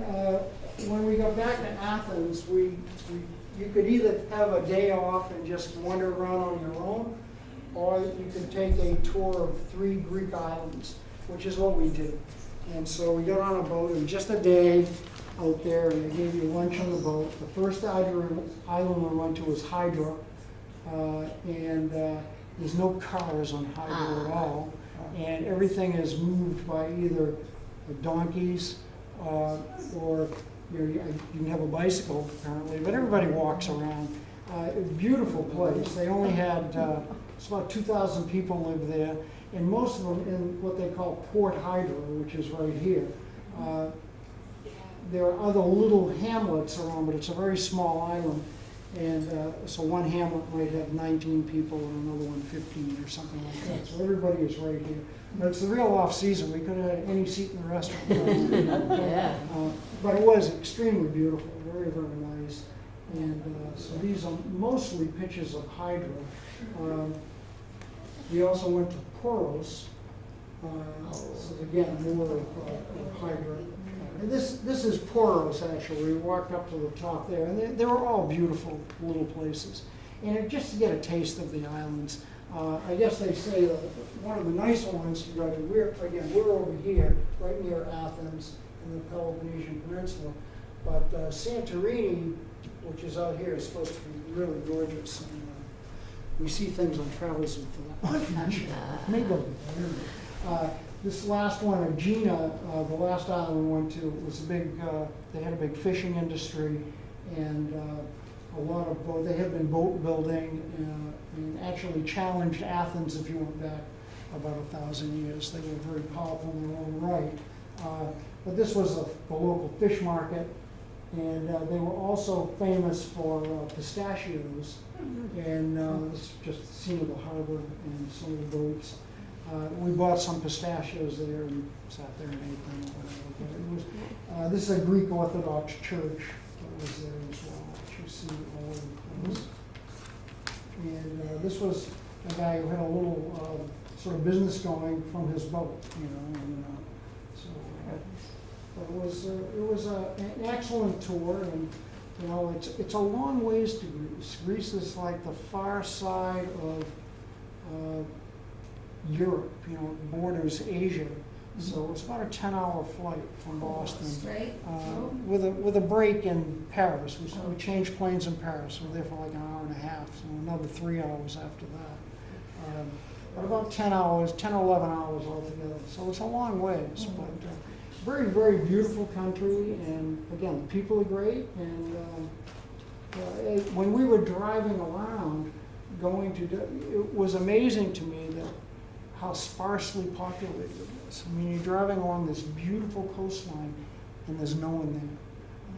when we got back to Athens, you could either have a day off and just wander around on your own, or you could take a tour of 3 Greek islands, which is what we did. And so we got on a boat, and just a day out there, and they gave you lunch on the boat. The first island we went to was Hydra, and there's no cars on Hydra at all, and everything is moved by either donkeys or you can have a bicycle apparently, but everybody walks around. Beautiful place. They only had, it's about 2,000 people live there, and most of them in what they call Port Hydra, which is right here. There are other little hamlets around, but it's a very small island. And so one hamlet might have 19 people and another one 15 or something like that. So everybody is right here. But it's the real off-season. We could have had any seat in the restaurant. Yeah. But it was extremely beautiful, very, very nice. And so these are mostly pictures of Hydra. We also went to Poros. So again, more of Hydra. And this is Poros, actually. We walked up to the top there, and they were all beautiful little places. And just to get a taste of the islands, I guess they say that one of the nicer ones to go to, we're over here, right near Athens in the Peloponnesian Peninsula, but Santorini, which is out here, is supposed to be really gorgeous. And we see things on Travels International. Maybe. This last one, Aegina, the last island we went to, was a big, they had a big fishing industry, and a lot of they had been boat building and actually challenged Athens if you went back about 1,000 years. They were very powerful in their own right. But this was the local fish market, and they were also famous for pistachios. And this is just the scene of the harbor and some of the boats. We bought some pistachios there and sat there and ate them or whatever. But it was, this is a Greek Orthodox church that was there as well, which you see all over the place. And this was a guy who had a little sort of business going from his boat, and so it was an excellent tour, and it's a long ways to Greece. Greece is like the far side of Europe, borders Asia. So it's about a 10-hour flight from Boston. Straight? With a break in Paris. We changed planes in Paris. We were there for like an hour and a half, so another 3 hours after that. But about 10 hours, 10 or 11 hours altogether. So it's a long ways, but very, very beautiful country. And again, the people are great. And when we were driving around, it was amazing to me that how sparsely populated it is. I mean, you're driving along this beautiful coastline, and there's no one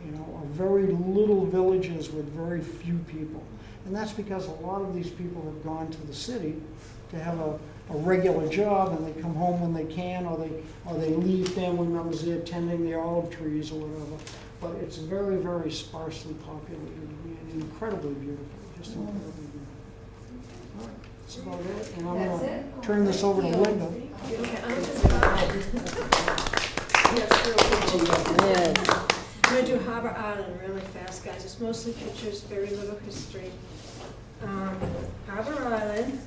you know, are very little villages with very few people. And that's because a lot of these people have gone to the city to have a regular job, and they come home when they can, or they leave family members there tending the olive trees or whatever. But it's very, very sparsely populated and incredibly beautiful, just incredibly beautiful. All right, that's about it. And I'm That's gonna it? turn this over to Linda. Okay, I'm gonna do Harbour Island really fast, guys. It's mostly pictures, very little history. Harbour Island.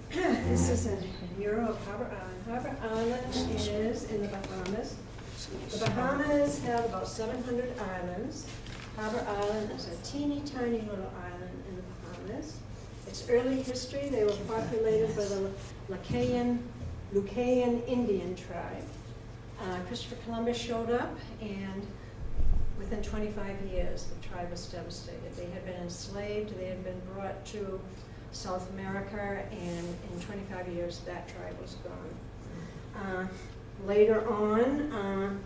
This is a mural of Harbour Island. Harbour Island is in the Bahamas. The Bahamas have about 700 islands. Harbour Island is a teeny tiny little island in the Bahamas. Its early history, they were populated by the Lucayan Indian tribe. Christopher Columbus showed up, and within 25 years, the tribe was devastated. They had been enslaved, they had been brought to South America, and in 25 years, that tribe was gone. Later on,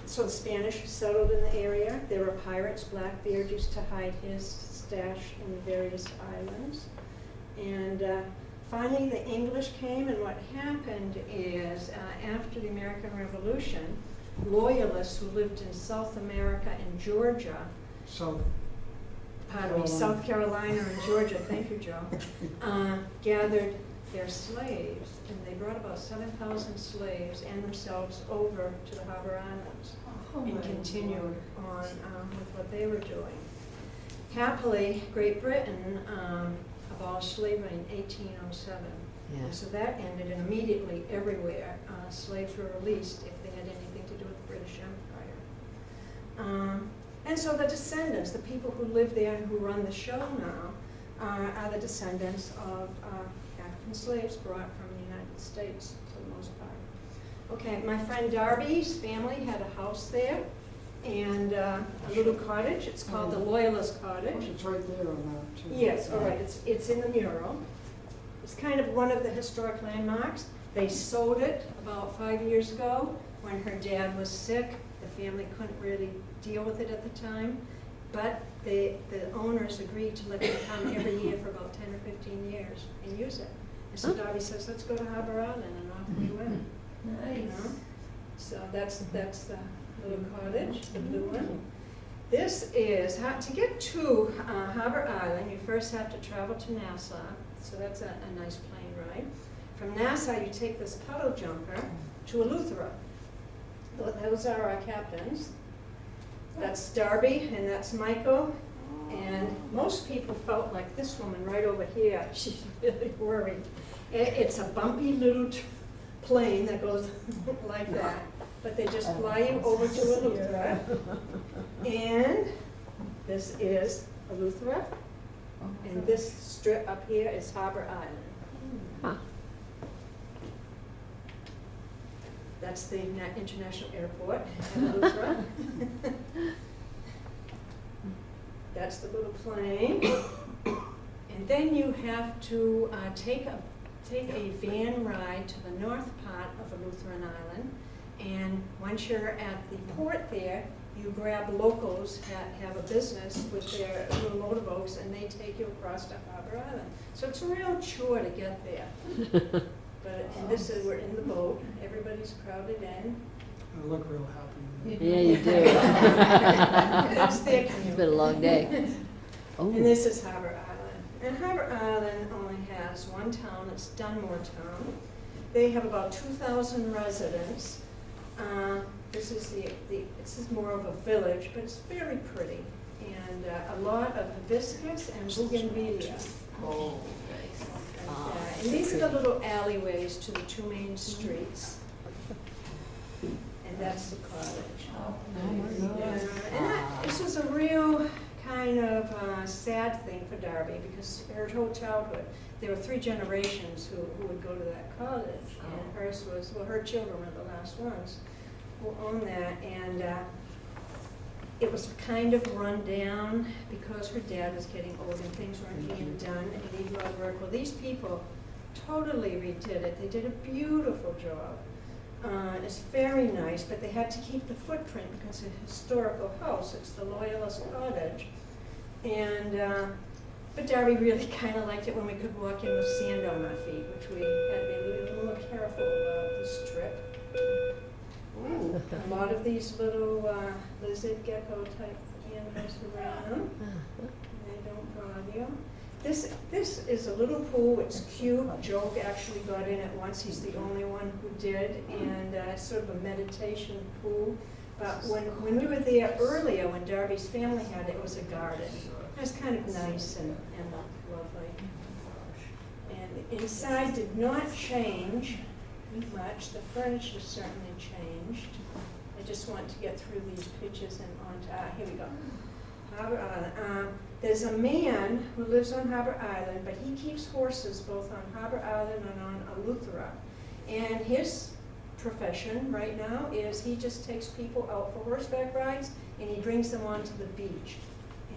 so the Spanish settled in the area. There were pirates. Blackbeard used to hide his stash in the various islands. And finally, the English came, and what happened is, after the American Revolution, Loyalists who lived in South America and Georgia, So, pardon me, South Carolina and Georgia, thank you, Joe, gathered their slaves, and they brought about 7,000 slaves and themselves over to the Harbour Islands and continued on with what they were doing. Happily, Great Britain abolished slavery in 1807. Yeah. And so that ended, and immediately everywhere slaves were released if they had anything to do with the British Empire. And so the descendants, the people who live there and who run the show now, are the descendants of African slaves brought from the United States for the most part. Okay, my friend Darby's family had a house there and a little cottage. It's called the Loyalist Cottage. it's right there on that, too. Yes, all right, it's in the mural. It's kind of one of the historic landmarks. They sold it about 5 years ago when her dad was sick. The family couldn't really deal with it at the time, but the owners agreed to let them come every year for about 10 or 15 years and use it. And so Darby says, let's go to Harbour Island, and off we went. You know? So that's the little cottage, the blue one. This is, to get to Harbour Island, you first have to travel to Nassau. So that's a nice plane ride. From Nassau, you take this puddle jumper to Eleuthera. Those are our captains. That's Darby, and that's Michael. And most people felt like this woman right over here, she's really worried. It's a bumpy little plane that goes like that. But they just fly you over to Eleuthera. And this is Eleuthera. And this strip up here is Harbour Island. Huh. That's the international airport at Eleuthera. That's the little plane. And then you have to take a van ride to the north part of Eleutheran Island. And once you're at the port there, you grab locals that have a business with their little motorboats, and they take you across to Harbour Island. So it's a real chore to get there. And this is, we're in the boat, everybody's crowded in. I look real happy. Yeah, you do. That's their It's canoe. been a long day. Oh, And this is Harbour Island. And Harbour Island only has one town, it's Dunmore Town. They have about 2,000 residents. This is more of a village, but it's very pretty. And a lot of hibiscus and bougainvillea. Oh, And these are the little alleyways to the two main streets. And that's the cottage. This was a real kind of sad thing for Darby, because her whole childhood, there were 3 generations who would go to that cottage. And hers was, well, her children were the last ones who owned that. And it was kind of run down because her dad was getting old and things weren't being done and he needed a lot of work. Well, these people totally redid it. They did a beautiful job. It's very nice, but they had to keep the footprint because it's a historical house. It's the Loyalist Cottage. And, but Darby really kind of liked it when we could walk in with sand on our feet, which we had to be a little more careful about this trip. Ooh, a lot of these little lizard gecko type animals around. They don't bother you. This is a little pool. It's cute. Joe actually got in it once. He's the only one who did, and it's sort of a meditation pool. But when we were there earlier, when Darby's family had it, it was a garden. It was kind of nice and lovely. And inside did not change much. The furniture certainly changed. I just want to get through these pictures and on to, here we go. Harbour Island. There's a man who lives on Harbour Island, but he keeps horses both on Harbour Island and on Eleuthera. And his profession right now is he just takes people out for horseback rides and he brings them onto the beach.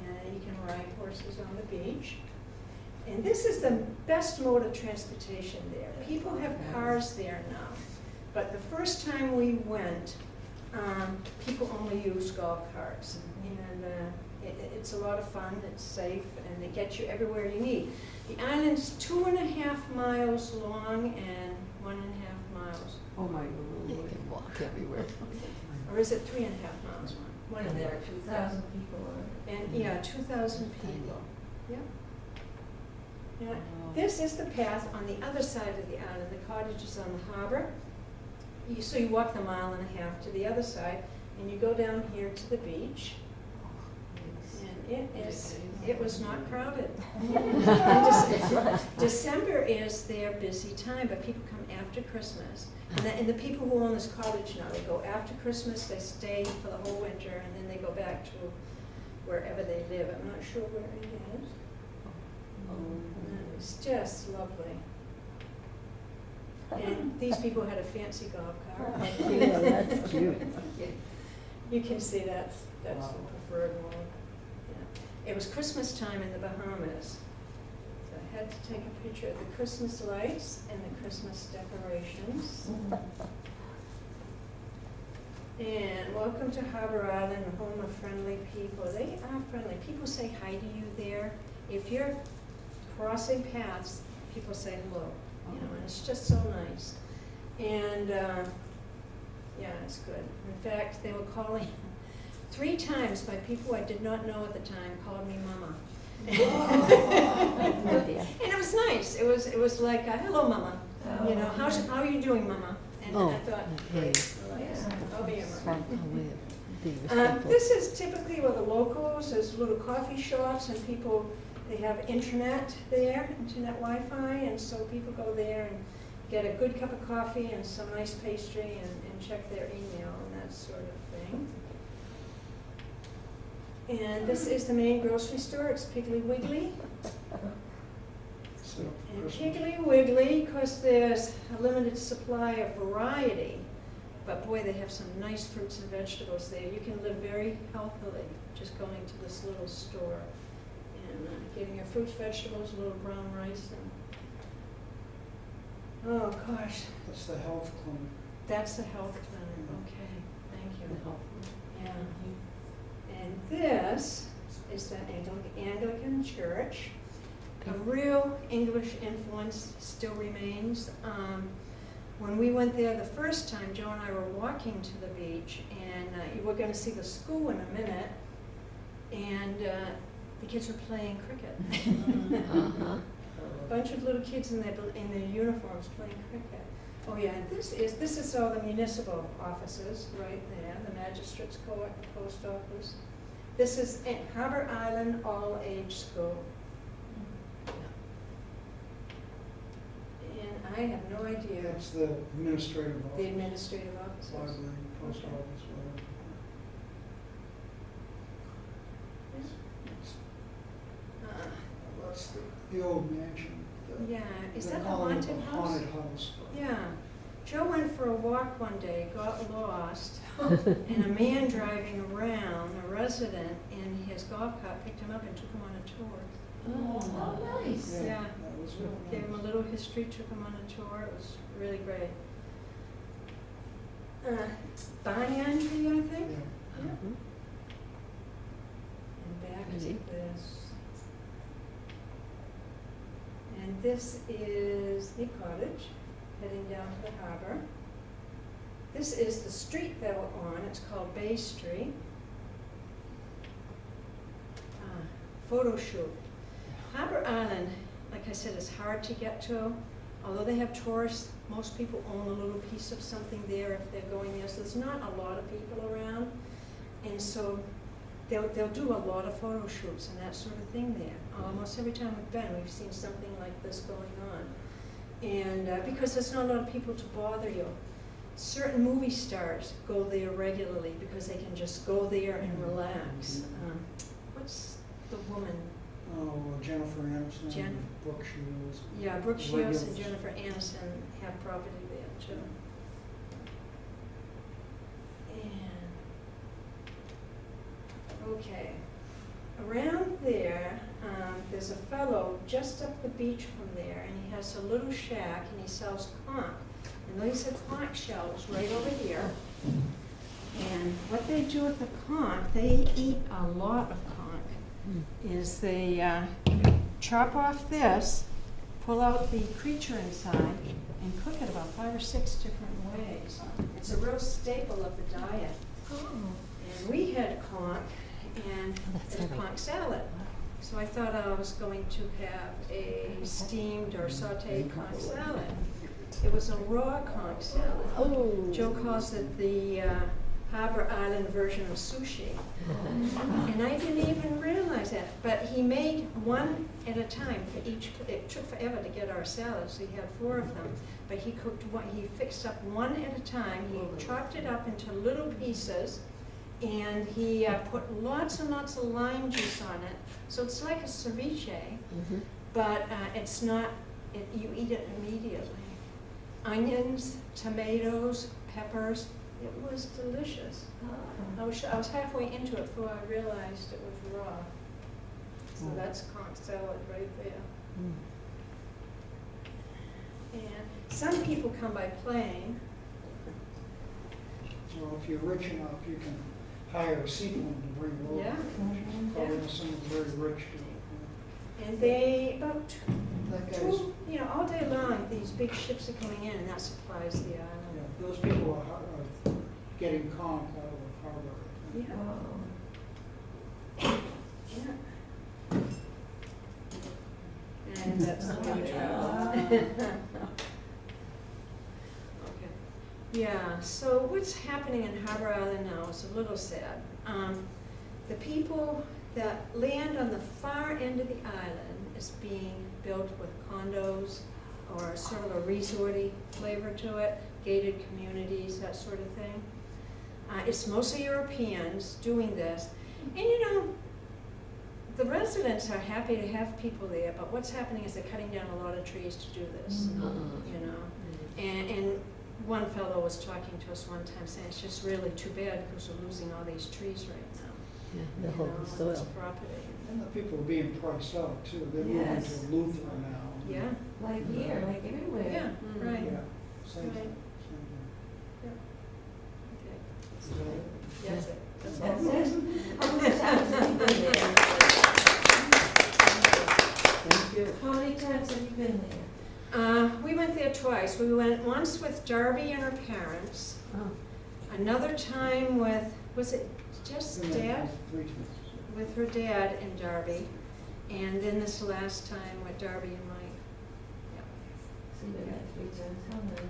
And you can ride horses on the beach. And this is the best mode of transportation there. People have cars there now. But the first time we went, people only use golf carts. And it's a lot of fun, it's safe, and they get you everywhere you need. The island's 2.5 miles long and 1.5 miles. Oh my God. You can walk everywhere. Or is it 3.5 miles? One of And them. there are 2,000 people on it. And yeah, 2,000 people. Yeah. Now, this is the path on the other side of the island. The cottage is on the harbor. So you walk the 1.5 miles to the other side, and you go down here to the beach. And it was not crowded. December is their busy time, but people come after Christmas. And the people who own this cottage now, they go after Christmas, they stay for the whole winter, and then they go back to wherever they live. I'm not sure where it is. It's just lovely. And these people had a fancy golf cart. Yeah, that's cute. You can see that's the preferred one. Yeah. It was Christmas time in the Bahamas. So I had to take a picture of the Christmas lights and the Christmas decorations. And welcome to Harbour Island, a home of friendly people. They are friendly. People say hi to you there. If you're crossing paths, people say hello. You know, and it's just so nice. And yeah, it's good. In fact, they were calling 3 times by people I did not know at the time called me Mama. And it was nice. It was like, hello, Mama. You know, how are you doing, Mama? And I thought, great, I'll be your Mama. This is typically where the locals, there's little coffee shops and people, they have internet there, internet Wi-Fi, and so people go there and get a good cup of coffee and some nice pastry and check their email and that sort of thing. And this is the main grocery store. It's Piggly Wiggly. And Piggly Wiggly, because there's a limited supply of variety, but boy, they have some nice fruits and vegetables there. You can live very healthily just going to this little store and getting your fruits, vegetables, a little brown rice. And oh gosh. That's the health clinic. That's the health clinic. Okay, thank you. Yeah. And this is the Anglican Church. A real English influence still remains. When we went there the first time, Joe and I were walking to the beach, and we're going to see the school in a minute, and the kids were playing cricket. A bunch of little kids in their uniforms playing cricket. Oh yeah, this is all the municipal offices right there, the magistrate's court, the post office. This is Harbour Island All-Age School. And I have no idea. That's the administrative office. The administrative offices. Library, post office, whatever. That's the old mansion. Yeah, is They that the call it haunted house? Haunted house. Yeah. Joe went for a walk one day, got lost, and a man driving around, a resident in his golf cart, picked him up and took him on a tour. Oh, nice. Yeah. That was really Gave him a nice. little history, took him on a tour. It was really great. banyan tree, I think. Yeah. Yeah. And back to this. And this is the cottage, heading down to the harbor. This is the street that we're on. It's called Bay Street. Photo shoot. Harbour Island, like I said, is hard to get to. Although they have tourists, most people own a little piece of something there if they're going there. So there's not a lot of people around. And so they'll do a lot of photo shoots and that sort of thing there. Almost every time we've been, we've seen something like this going on. And because there's not a lot of people to bother you. Certain movie stars go there regularly because they can just go there and relax. What's the woman? Oh, Jennifer Aniston, Brooke Shields. Yeah, Brooke Shields and Jennifer Aniston have property there too. And, okay, around there, there's a fellow just up the beach from there, and he has a little shack, and he sells conch. And these are conch shells right over here. And what they do with the conch, they eat a lot of conch, is they chop off this, pull out the creature inside, and cook it about 5 or 6 different ways. It's a real staple of the diet. And we had conch, and it's a conch salad. So I thought I was going to have a steamed or sauteed conch salad. It was a raw conch salad. Oh. Joe calls it the Harbour Island version of sushi. And I didn't even realize that. But he made one at a time for each. It took forever to get our salad, so he had 4 of them. But he cooked one. He fixed up one at a time. He chopped it up into little pieces, and he put lots and lots of lime juice on it. So it's like a ceviche, but it's not. You eat it immediately. Onions, tomatoes, peppers. It was delicious. I was halfway into it before I realized it was raw. So that's conch salad right there. And some people come by plane. So if you're rich enough, you can hire a seaplane to bring you over. Yeah. Probably someone very rich to. And they, about That guy's, two, all day long, these big ships are coming in, and that supplies the yeah, island. those people are getting conch out of the harbor. Yeah. Yeah. And that's the way travel. Okay. Yeah, so what's happening in Harbour Island now is a little sad. The people that land on the far end of the island is being built with condos or sort of a resorty flavor to it, gated communities, that sort of thing. It's mostly Europeans doing this. And the residents are happy to have people there, but what's happening is they're cutting down a lot of trees to do this, And one fellow was talking to us one time saying it's just really too bad because we're losing all these trees right now. Yeah, the whole on this soil. property. And the people are being priced out too. They're moving Yes. to Lutheran now. Yeah, Like here, like everywhere. yeah, right. Yeah, same Right. thing. Same thing. Okay. Is that it? Yes, that's That's all. it. How many times have you been there? Thank you. How many times have you been there? We went there twice. We went once with Darby and her parents. Oh. Another time with, was it just Been there Dad? 3 times. With her dad and Darby. And then this last time with Darby and Mike. So you've been there 3 times, how nice.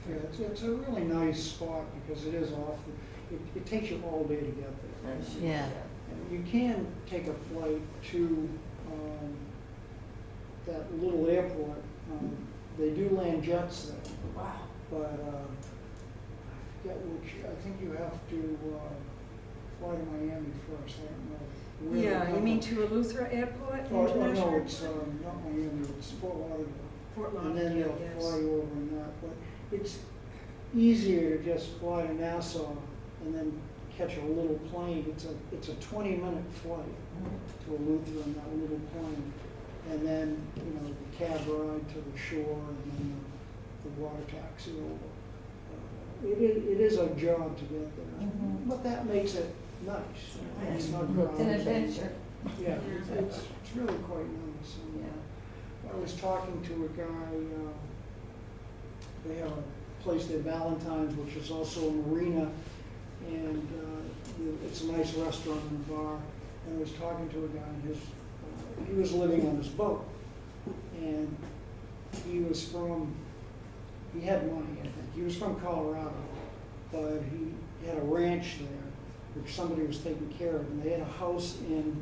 Yeah. Yeah, it's a really nice spot because it is off, it takes you all day to get there. I'm sure. Yeah. And you can take a flight to that little airport. They do land jets there, Wow. but I forget which, I think you have to fly to Miami first, I don't know. where Yeah, the you mean company- to Eleuthera Airport Oh, International? no, it's not Miami, it's Fort Lauderdale. Fort And then Lauderdale, they'll fly yes. you over in that, but it's easier to just fly to Nassau and then catch a little plane. It's a 20-minute flight to Eleuthera in that little plane. And then, the cab ride to the shore and then the water taxi over. it is a job to get there, Mhm. but that makes it nice. It's not It's an crowded. adventure. Yeah, it's really quite nice. And, I was talking to a guy, they have a place there, Valentine's, which is also a marina, and it's a nice restaurant and a bar. And I was talking to a guy, and he was living on this boat, and he had money, I think. He was from Colorado, but he had a ranch there, which somebody was taking care of, and they had a house in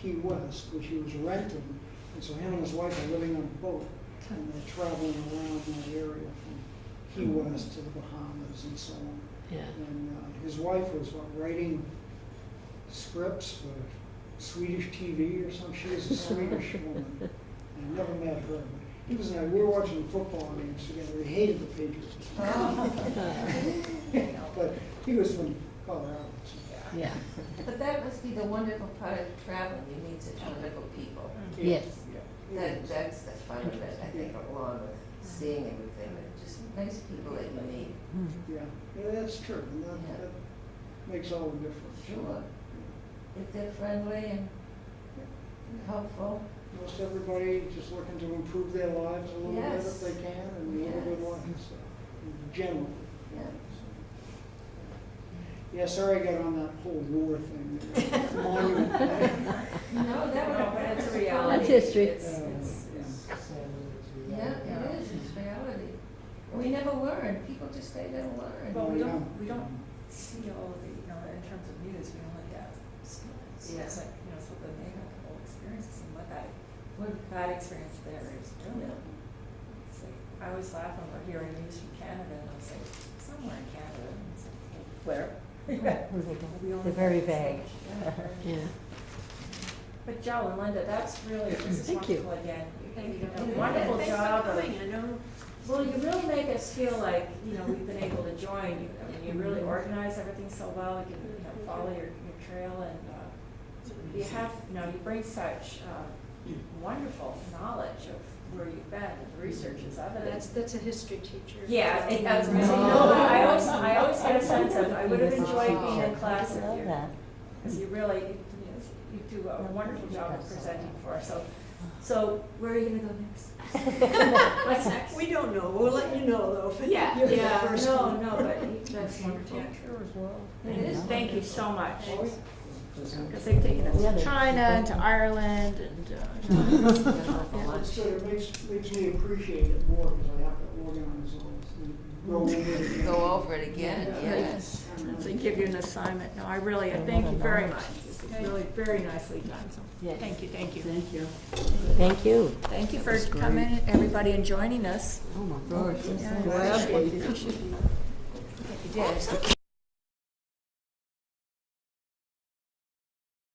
Key West, which he was renting. And so him and his wife are living on a boat, and they're traveling around that area from Key West to the Bahamas and so on. Yeah. And his wife was writing scripts for Swedish TV or something. She was a Swedish woman. And I never met her. But he was we were watching football games together. He hated the Patriots. But he was from Colorado. So. Yeah. But that must be the wonderful part of traveling, you meet such wonderful people. Yes. That's the fun of it, I think, along with seeing everything, but just nice people that you meet. Yeah, that's true. And that makes all the difference. Sure. If they're friendly and helpful. Most everybody just looking to improve their lives a little bit Yes. if they can and live a good Yes. life, so, generally. Yeah. Yeah, sorry I got on that whole war thing. Monument. No, that No, would, but it's a reality. That's history. yeah, it is, it's reality. We never learn, people just say they don't learn. Well, we don't see all of the, in terms of news, we only get snippets. Yeah. It's like, so the whole experiences and what that experience there is doing. It's like, I always laugh when we're hearing news from Canada, and I'll say, somewhere in Canada, and it's like, where? We only They're very get so vague. much. Yeah. But Joe and Linda, that's really, this is Thank you. wonderful again. Thank you. You did a wonderful Thanks job for of. coming, I know. Well, you really make us feel like, we've been able to join you. I mean, you really organize everything so well, you can, follow your trail, and, you have, you bring such, wonderful knowledge of where you've been, and the research is evident. That's a history teacher. Yeah, I was gonna say, I always get a sense of, I would have enjoyed being in class with Love you. that. Because you really, you do a wonderful job of presenting for us, so where are you gonna go next? What's next? We don't know, we'll let you know though. Yeah, You're the yeah, first no, one. but that's wonderful. It is. Thank you so much. Because they've taken us to China and to Ireland and, So it makes me appreciate it more because I have to organize all this and go over it again. Go over it again, yes. to give you an assignment. No, I thank you very much. This is really very nicely done, so, Yes. thank you. Thank you. Thank you for coming, everybody, and joining us. Oh my gosh. Yeah, Gladly. You did.